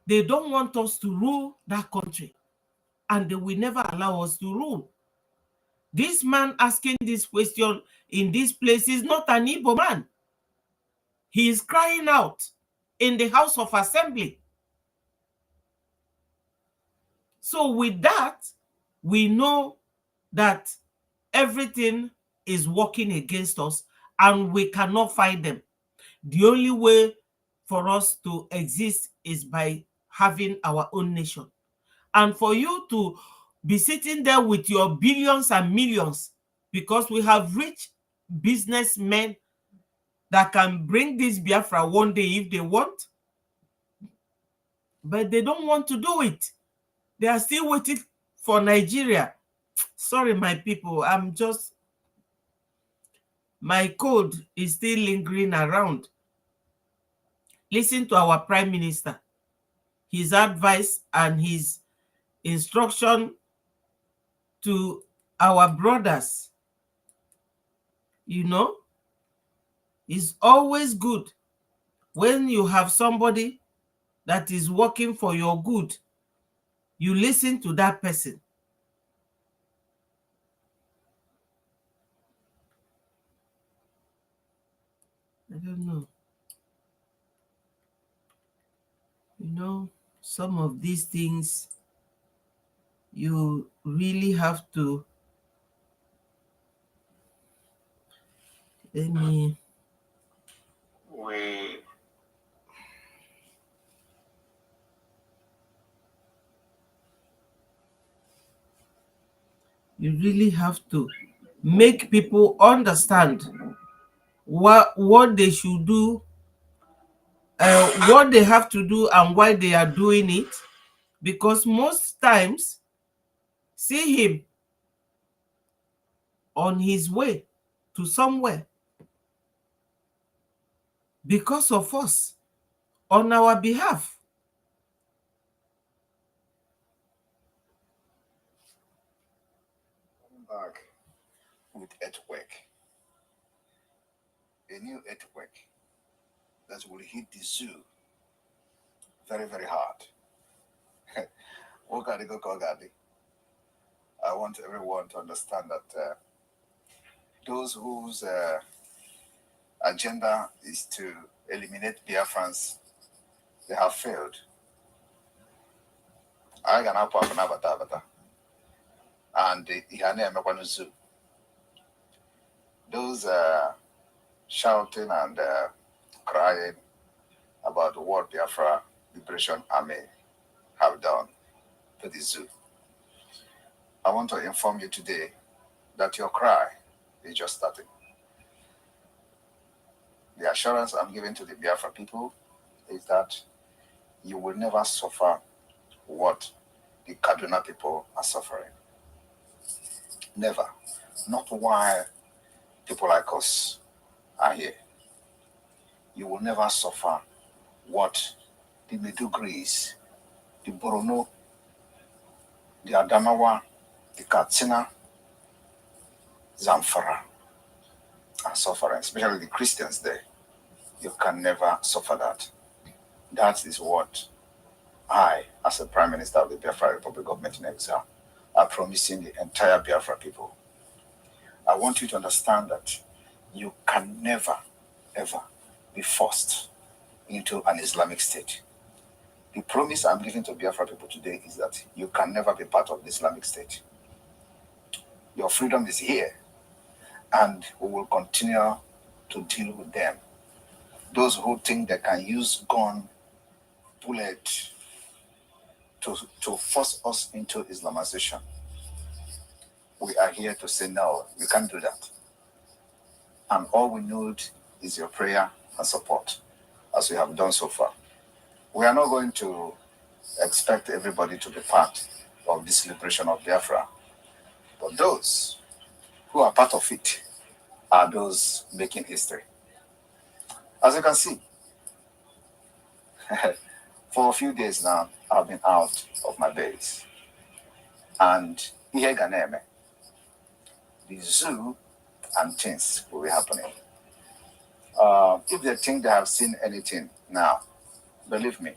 They don't want us to rule that country. And they will never allow us to rule. This man asking this question in this place is not an Igbo man. He is crying out in the House of Assembly. So with that, we know that everything is working against us and we cannot fight them. The only way for us to exist is by having our own nation. And for you to be sitting there with your billions and millions, because we have rich businessmen that can bring this Biafra one day if they want, but they don't want to do it. They are still waiting for Nigeria. Sorry, my people, my cold is still lingering around. Listen to our Prime Minister, his advice and his instruction to our brothers. You know, it's always good when you have somebody that is working for your good. You listen to that person. I don't know. You know, some of these things, you really have to, you really have to make people understand what they should do, what they have to do and why they are doing it. Because most times, see him on his way to somewhere because of us, on our behalf. Back with earthquake, a new earthquake that will hit the zoo very, very hard. I want everyone to understand that those whose agenda is to eliminate Biafrans, they have failed. I can have a and the zoo. Those shouting and crying about what Biafra Liberation Army have done to the zoo. I want to inform you today that your cry is just starting. The assurance I'm giving to the Biafra people is that you will never suffer what the Kaduna people are suffering. Never. Not while people like us are here. You will never suffer what the Medugris, the Borono, the Adamawa, the Katsina, Zamfara, and suffering, especially the Christians there. You can never suffer that. That is what I, as a Prime Minister of the Biafra Republic government in exile, are promising the entire Biafra people. I want you to understand that you can never, ever be forced into an Islamic state. The promise I'm giving to Biafra people today is that you can never be part of the Islamic state. Your freedom is here, and we will continue to deal with them. Those who think they can use gun, bullet to force us into Islamization, we are here to say no, we can't do that. And all we need is your prayer and support, as we have done so far. We are not going to expect everybody to be part of this liberation of Biafra, but those who are part of it are those making history. As you can see, for a few days now, I've been out of my base. And here Ganeme, the zoo and things will be happening. If they think they have seen anything now, believe me,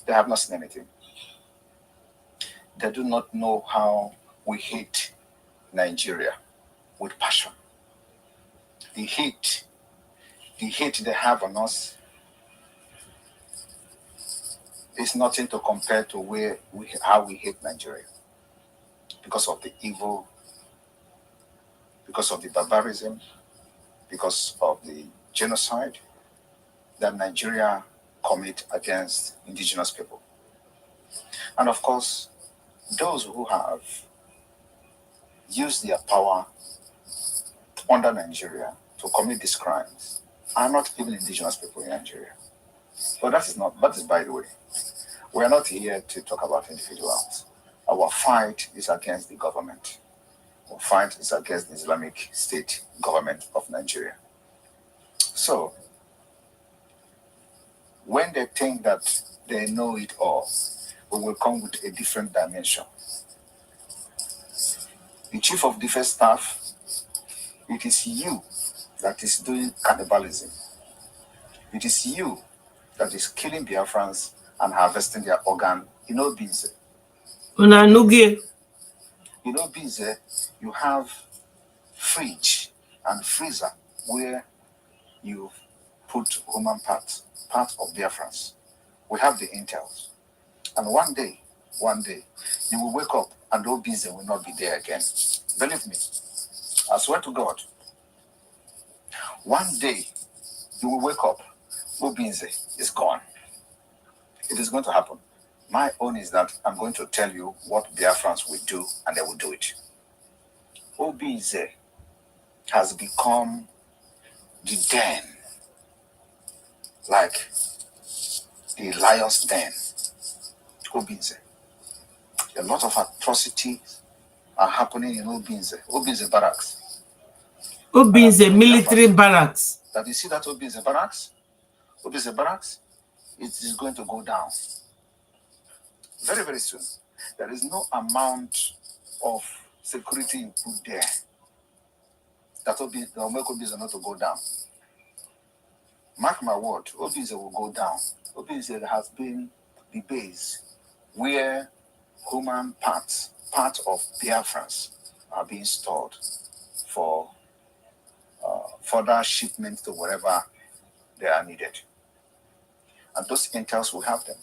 they have not seen anything. They do not know how we hate Nigeria with passion. The hate they have on us is nothing to compare to how we hate Nigeria. Because of the evil, because of the barbarism, because of the genocide that Nigeria commit against indigenous people. And of course, those who have used their power under Nigeria to commit these crimes are not even indigenous people in Nigeria. But that is by the way. We are not here to talk about individuals. Our fight is against the government. Our fight is against the Islamic State government of Nigeria. So, when they think that they know it all, we will come with a different dimension. The Chief of Defense Staff, it is you that is doing cannibalism. It is you that is killing Biafrans and harvesting their organ. You know, Binze. You know, Binze, you have fridge and freezer where you put human parts of Biafrans. We have the intels. And one day, you will wake up and Obinze will not be there again. Believe me, I swear to God, one day you will wake up, Obinze is gone. It is going to happen. My own is that I'm going to tell you what Biafrans will do, and they will do it. Obinze has become the den, like the lion's den. Obinze. A lot of atrocities are happening in Obinze barracks. Obinze military barracks. That you see that Obinze barracks? Obinze barracks, it is going to go down very, very soon. There is no amount of security you put there that will make Obinze not to go down. Mark my word, Obinze will go down. Obinze has been the base where human parts of Biafrans are being stored for further shipment to wherever they are needed. And those intels will have them.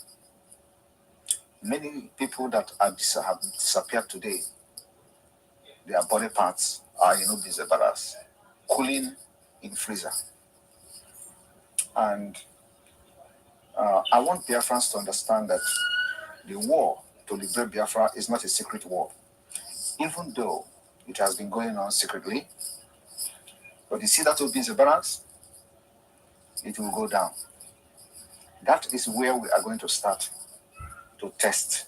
Many people that have disappeared today, their body parts are in Obinze barracks, cooling in freezer. And I want Biafrans to understand that the war to liberate Biafra is not a secret war, even though it has been going on secretly. But you see that Obinze barracks, it will go down. That is where we are going to start to test,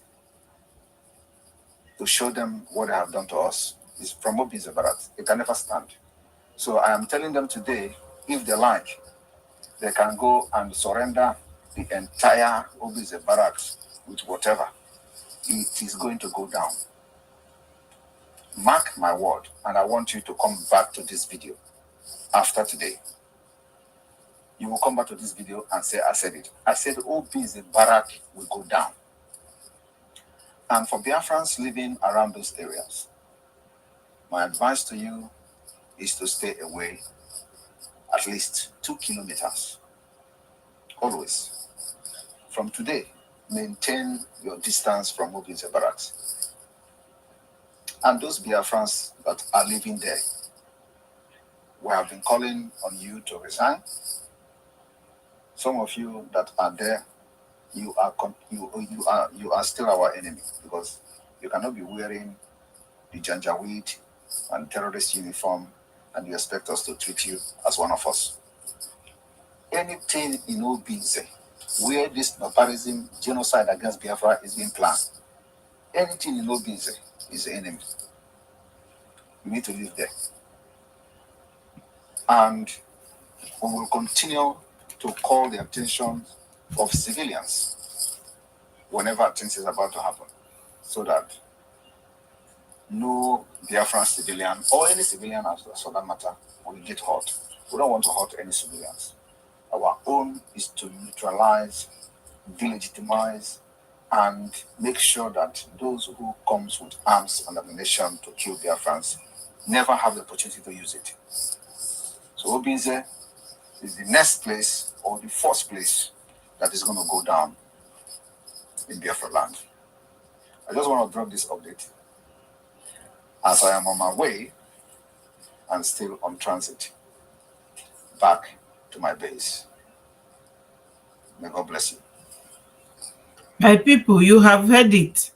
to show them what they have done to us. It's from Obinze barracks. It can never stand. So I am telling them today, if they like, they can go and surrender the entire Obize barracks with whatever, it is going to go down. Mark my word, and I want you to come back to this video after today. You will come back to this video and say, I said it. I said Obize barrack will go down. And for Biafrans living around those areas, my advice to you is to stay away at least 2 kilometers. Always. From today, maintain your distance from Obize barracks. And those Biafrans that are living there, we have been calling on you to resign. Some of you that are there, you are still our enemy, because you cannot be wearing the Janjaweed and terrorist uniform and you expect us to treat you as one of us. Anything in Obize where this barbarism, genocide against Biafra is being planned, anything in Obize is the enemy. You need to live there. And we will continue to call the attention of civilians whenever things is about to happen, so that no Biafran civilian or any civilian for that matter will get hurt. We don't want to hurt any civilians. Our own is to neutralize, delegitimize, and make sure that those who comes with arms and ammunition to kill Biafrans never have the opportunity to use it. So Obize is the next place or the first place that is going to go down in Biafra land. I just want to drop this update as I am on my way and still on transit back to my base. May God bless you. My people, you have heard it.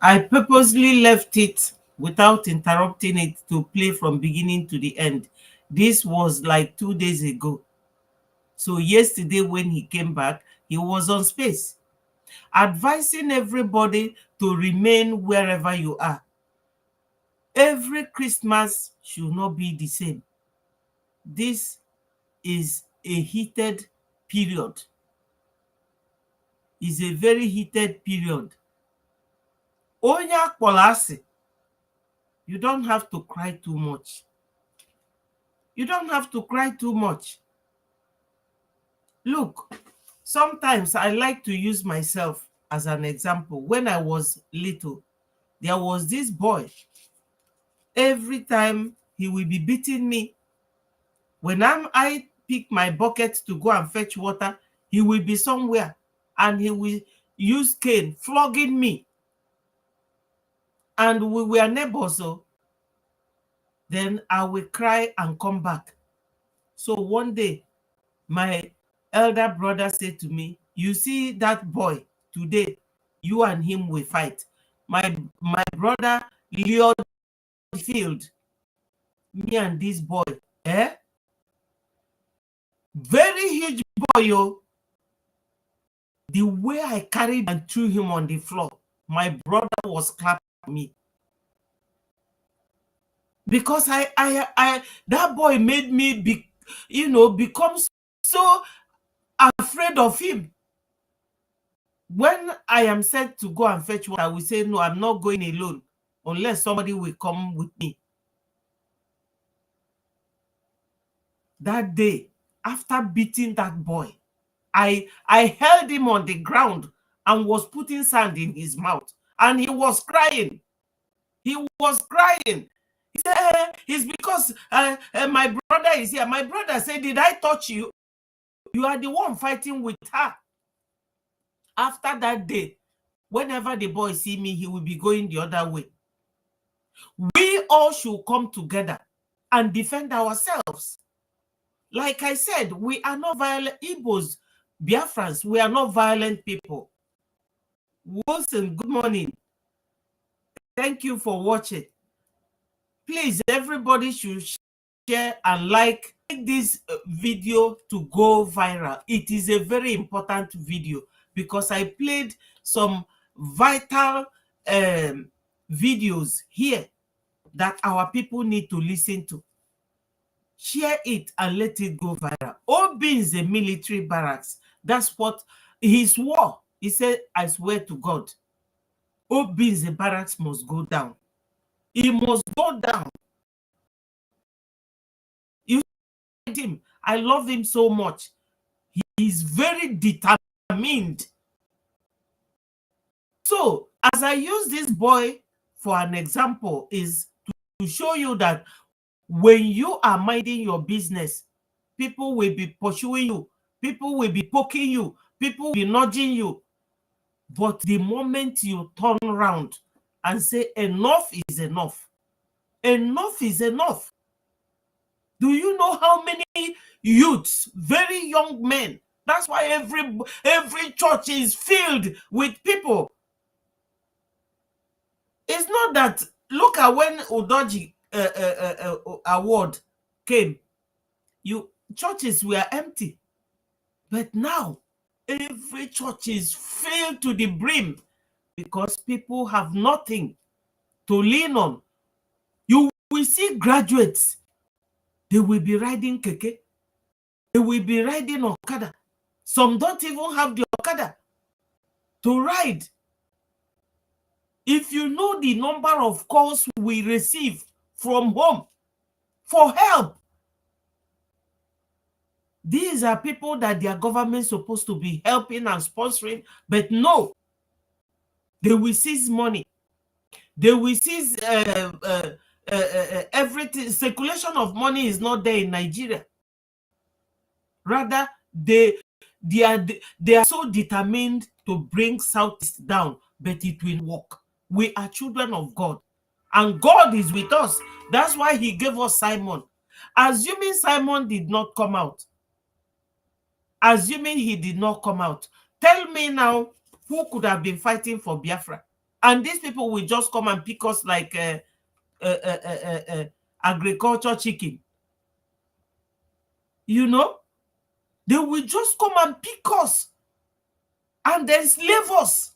I purposely left it without interrupting it to play from beginning to the end. This was like 2 days ago. So yesterday when he came back, he was on space, advising everybody to remain wherever you are. Every Christmas should not be the same. This is a heated period. It's a very heated period. Onya Kolasi, you don't have to cry too much. You don't have to cry too much. Look, sometimes I like to use myself as an example. When I was little, there was this boy. Every time he will be beating me. When I pick my bucket to go and fetch water, he will be somewhere and he will use cane flogging me. And we were neighbors, so then I will cry and come back. So one day, my elder brother said to me, you see that boy today, you and him will fight. My brother Leo field, me and this boy, very huge boy, yo. The way I carried and threw him on the floor, my brother was clapping me. Because that boy made me become so afraid of him. When I am said to go and fetch water, I will say, no, I'm not going alone unless somebody will come with me. That day, after beating that boy, I held him on the ground and was putting sand in his mouth. And he was crying. He was crying. He said, it's because my brother is here. My brother said, did I touch you? You are the one fighting with her. After that day, whenever the boy see me, he will be going the other way. We all should come together and defend ourselves. Like I said, we are not violent. Igbos, Biafrans, we are not violent people. Wilson, good morning. Thank you for watching. Please, everybody should share and like this video to go viral. It is a very important video because I played some vital videos here that our people need to listen to. Share it and let it go viral. Obi is a military barracks. That's what he swore. He said, I swear to God, Obi is a barracks must go down. He must go down. You see him. I love him so much. He's very determined. So, as I use this boy for an example, is to show you that when you are minding your business, people will be pursuing you, people will be poking you, people will be nudging you. But the moment you turn around and say enough is enough, enough is enough. Do you know how many youths, very young men, that's why every church is filled with people. It's not that, look at when Udoji award came, churches were empty. But now, every church is filled to the brim because people have nothing to lean on. You will see graduates, they will be riding keke, they will be riding Okada. Some don't even have the Okada to ride. If you know the number of calls we receive from home for help, these are people that their government is supposed to be helping and sponsoring, but no, they will seize money. They will seize everything. Circulation of money is not there in Nigeria. Rather, they are so determined to bring Southeast down, but it will work. We are children of God, and God is with us. That's why he gave us Simon. Assuming Simon did not come out, assuming he did not come out, tell me now, who could have been fighting for Biafra? And these people will just come and pick us like agriculture chicken. You know, they will just come and pick us and then slave us.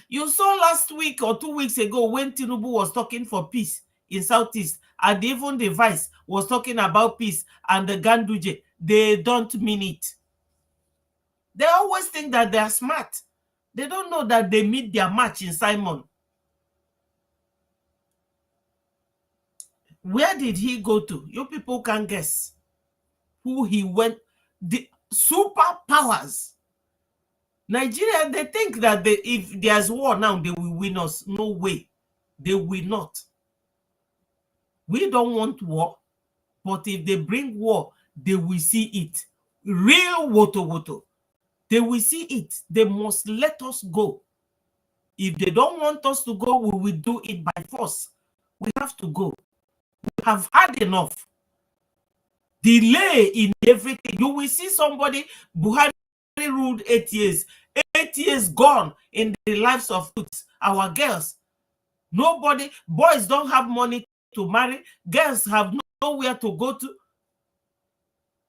You saw last week or 2 weeks ago when Tinubu was talking for peace in Southeast, and even the vice was talking about peace, and the Ganduje, they don't mean it. They always think that they are smart. They don't know that they meet their match in Simon. Where did he go to? You people can guess who he went. The superpowers. Nigeria, they think that if there's war now, they will win us. No way. They will not. We don't want war, but if they bring war, they will see it. Real woto. They will see it. They must let us go. If they don't want us to go, we will do it by force. We have to go. We have had enough. Delay in everything. You will see somebody, Buhari ruled 8 years. 8 years gone in the lives of youths, our girls. Nobody, boys don't have money to marry. Girls have nowhere to go to.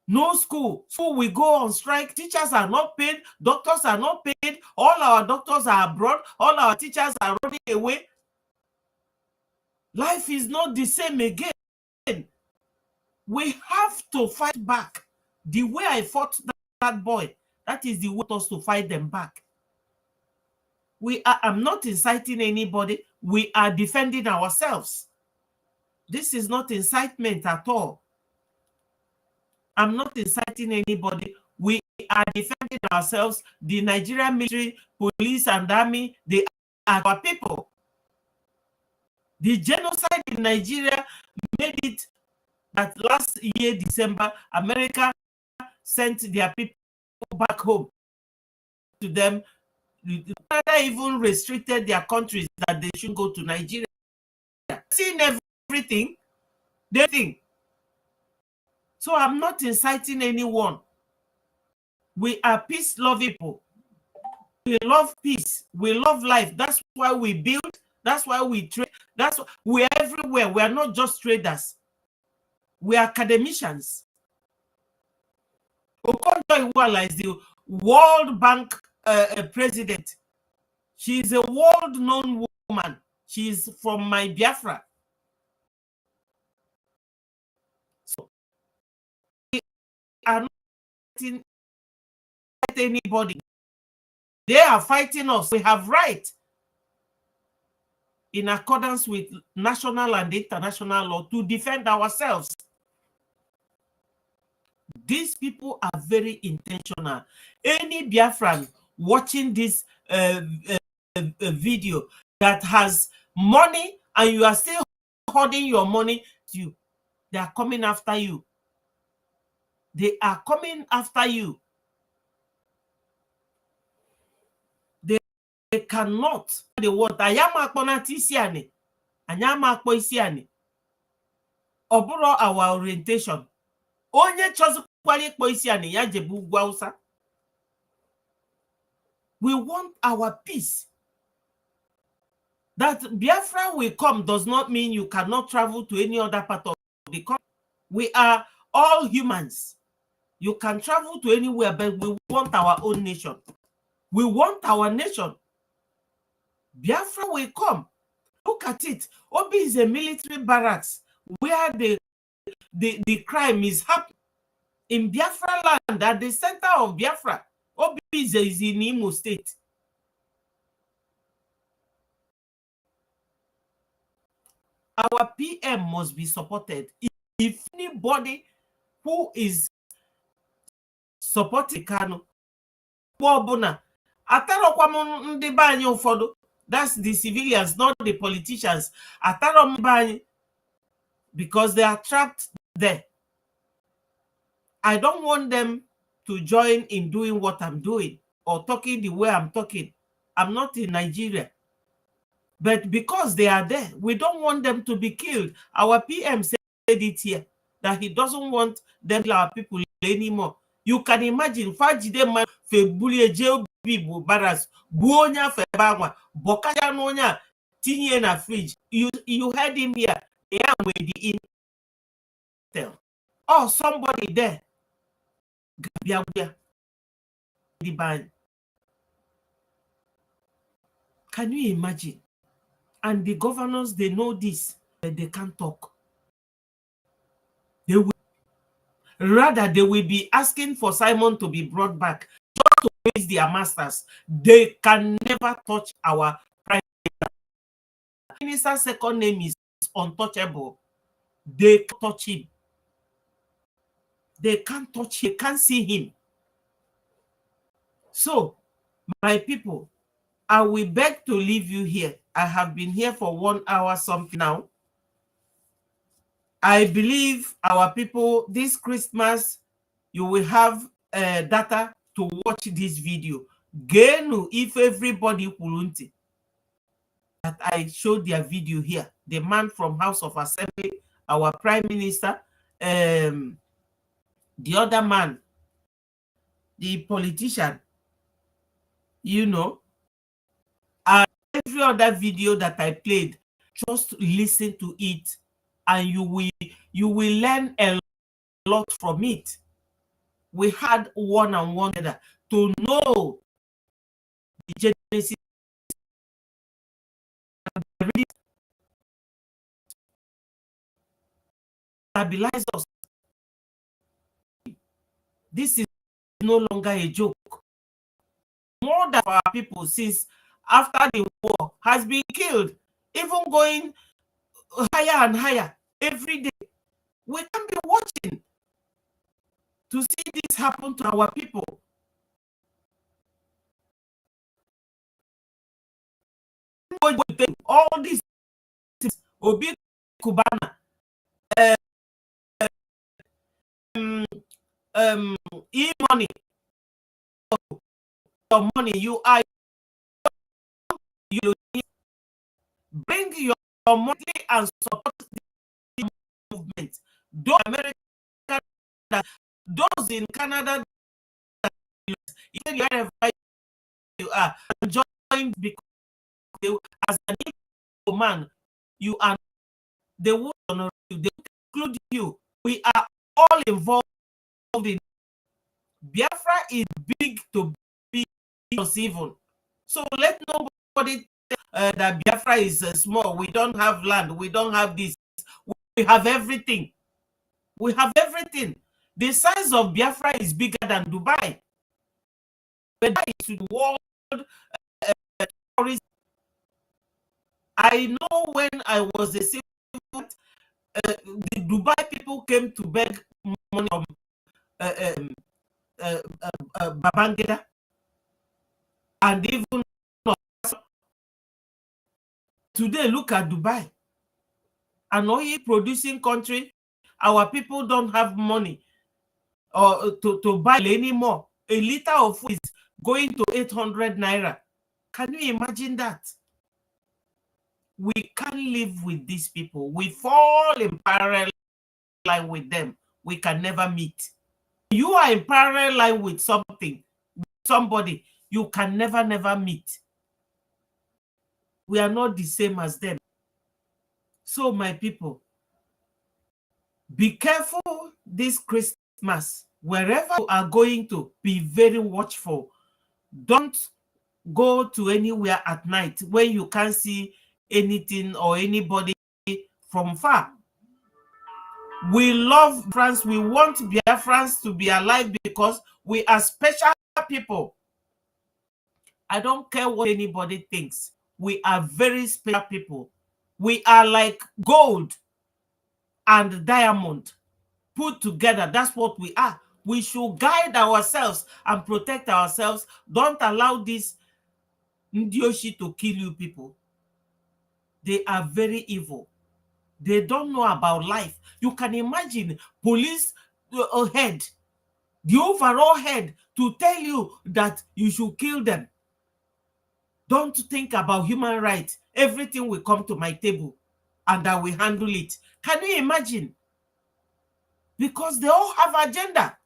No school. School we go on strike. Teachers are not paid. Doctors are not paid. All our doctors are abroad. All our teachers are running away. Life is not the same again. We have to fight back. The way I fought that boy, that is the way us to fight them back. I'm not inciting anybody. We are defending ourselves. This is not incitement at all. I'm not inciting anybody. We are defending ourselves. The Nigerian military, police, and army, they are our people. The genocide in Nigeria made it that last year, December, America sent their people back home to them. Canada even restricted their countries that they shouldn't go to Nigeria. Seeing everything, they think. So I'm not inciting anyone. We are peace-loving people. We love peace. We love life. That's why we build. That's why we trade. That's why we are everywhere. We are not just traders. We are academicians. Okonjo Iweala is the World Bank president. She is a world-known woman. She is from my Biafra. are not fighting anybody. They are fighting us. We have right in accordance with national and international law to defend ourselves. These people are very intentional. Any Biafran watching this video that has money and you are still holding your money, they are coming after you. They are coming after you. They cannot. They want Oburo our orientation. Onye chozukwali ikpo isi ani ya jebu ugwu Hausa. We want our peace. That Biafra will come does not mean you cannot travel to any other part of the country. We are all humans. You can travel to anywhere, but we want our own nation. We want our nation. Biafra will come. Look at it. Obi is a military barracks where the crime is happening. In Biafra land, at the center of Biafra, Obi is in Imo State. Our PM must be supported. If anybody who is supporting Kano, that's the civilians, not the politicians. Because they are trapped there. I don't want them to join in doing what I'm doing or talking the way I'm talking. I'm not in Nigeria. But because they are there, we don't want them to be killed. Our PM said it here, that he doesn't want them, our people, anymore. You can imagine, Fajide man febulie JOB baras buonya febangwa bokaya nonya tinye na fridge. You heard him here. Yeah, with the intel. Oh, somebody there. Can you imagine? And the governors, they know this, but they can't talk. They will, rather, they will be asking for Simon to be brought back just to raise their masters. They can never touch our prime minister. Prime minister's second name is untouchable. They can't touch him. They can't touch him. They can't see him. So, my people, I will beg to leave you here. I have been here for 1 hour something now. I believe our people, this Christmas, you will have data to watch this video. Genu, if everybody kulunti that I showed their video here, the man from House of Assembly, our Prime Minister, the other man, the politician, you know, and every other video that I played, just listen to it and you will learn a lot from it. We had one-on-one to know the genesis really stabilize us. This is no longer a joke. More than our people since after the war has been killed, even going higher and higher every day. We can be watching to see this happen to our people. All these Obi Kubana, e-money, your money, you bring your money and support the movement. Those American, those in Canada, even wherever you are, join because they, as an Igbo man, you are, they will honor you, they include you. We are all involved in Biafra is big to be even. So let nobody that Biafra is small. We don't have land. We don't have this. We have everything. We have everything. The size of Biafra is bigger than Dubai. But that is the world tourist. I know when I was a civil, the Dubai people came to beg money from Babangida, and even today, look at Dubai, an oil producing country. Our people don't have money or to buy anymore. A liter of food is going to 800 naira. Can you imagine that? We can't live with these people. We fall in parallel line with them. We can never meet. You are in parallel line with somebody, you can never meet. We are not the same as them. So my people, be careful this Christmas. Wherever you are going to, be very watchful. Don't go to anywhere at night when you can't see anything or anybody from far. We love France. We want BIAFRANS to be alive because we are special people. I don't care what anybody thinks. We are very special people. We are like gold and diamond put together. That's what we are. We should guide ourselves and protect ourselves. Don't allow this Ndioshi to kill you people. They are very evil. They don't know about life. You can imagine police head, the overall head, to tell you that you should kill them. Don't think about human rights. Everything will come to my table and I will handle it. Can you imagine? Because they all have agenda.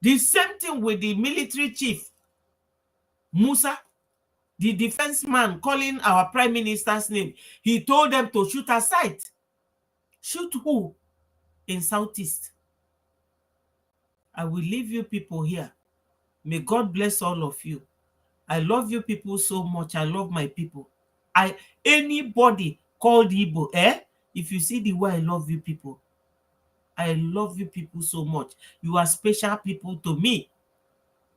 The same thing with the military chief, Musa, the defense man calling our prime minister's name. He told them to shoot aside. Shoot who? In Southeast. I will leave you people here. May God bless all of you. I love you people so much. I love my people. Anybody called Igbo, if you see the way I love you people, I love you people so much. You are special people to me.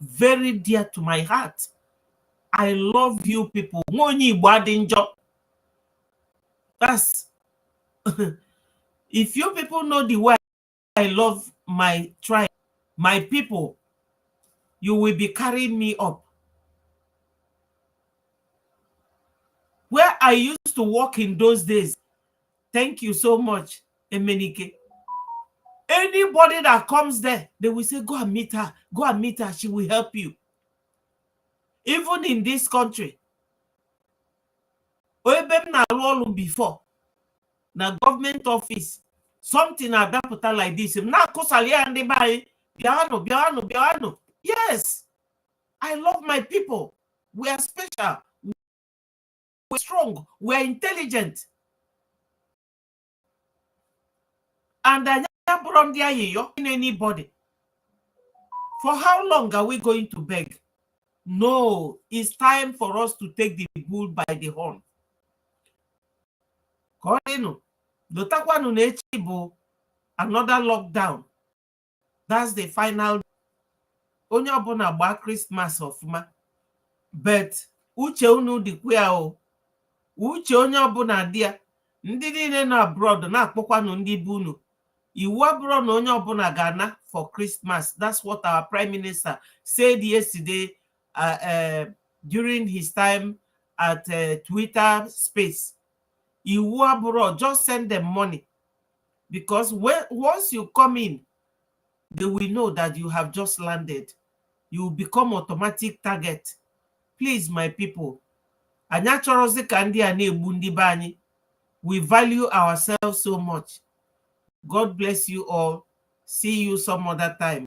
Very dear to my heart. I love you people. That's if you people know the way I love my tribe, my people, you will be carrying me up. Where I used to walk in those days, thank you so much, Emenike. Anybody that comes there, they will say, go and meet her. Go and meet her. She will help you. Even in this country, before, na government office, something adapted like this. Yes, I love my people. We are special. We're strong. We're intelligent. And I never in anybody. For how long are we going to beg? No, it's time for us to take the bull by the horn. Another lockdown. That's the final. Onye ọbụla gba Christmas ọfụma. But uche unu dịkwa o. Uche onye ọbụla dị ya. Ndị niile na abroad na-akpọkwanụ ndị be unu. Iwu abụrụ na onye ọbụla ga-ana for Christmas. That's what our Prime Minister said yesterday during his time at Twitter space. Iwu abụrụ, just send them money. Because once you come in, they will know that you have just landed. You will become automatic target. Please, my people, we value ourselves so much. God bless you all. See you some other time.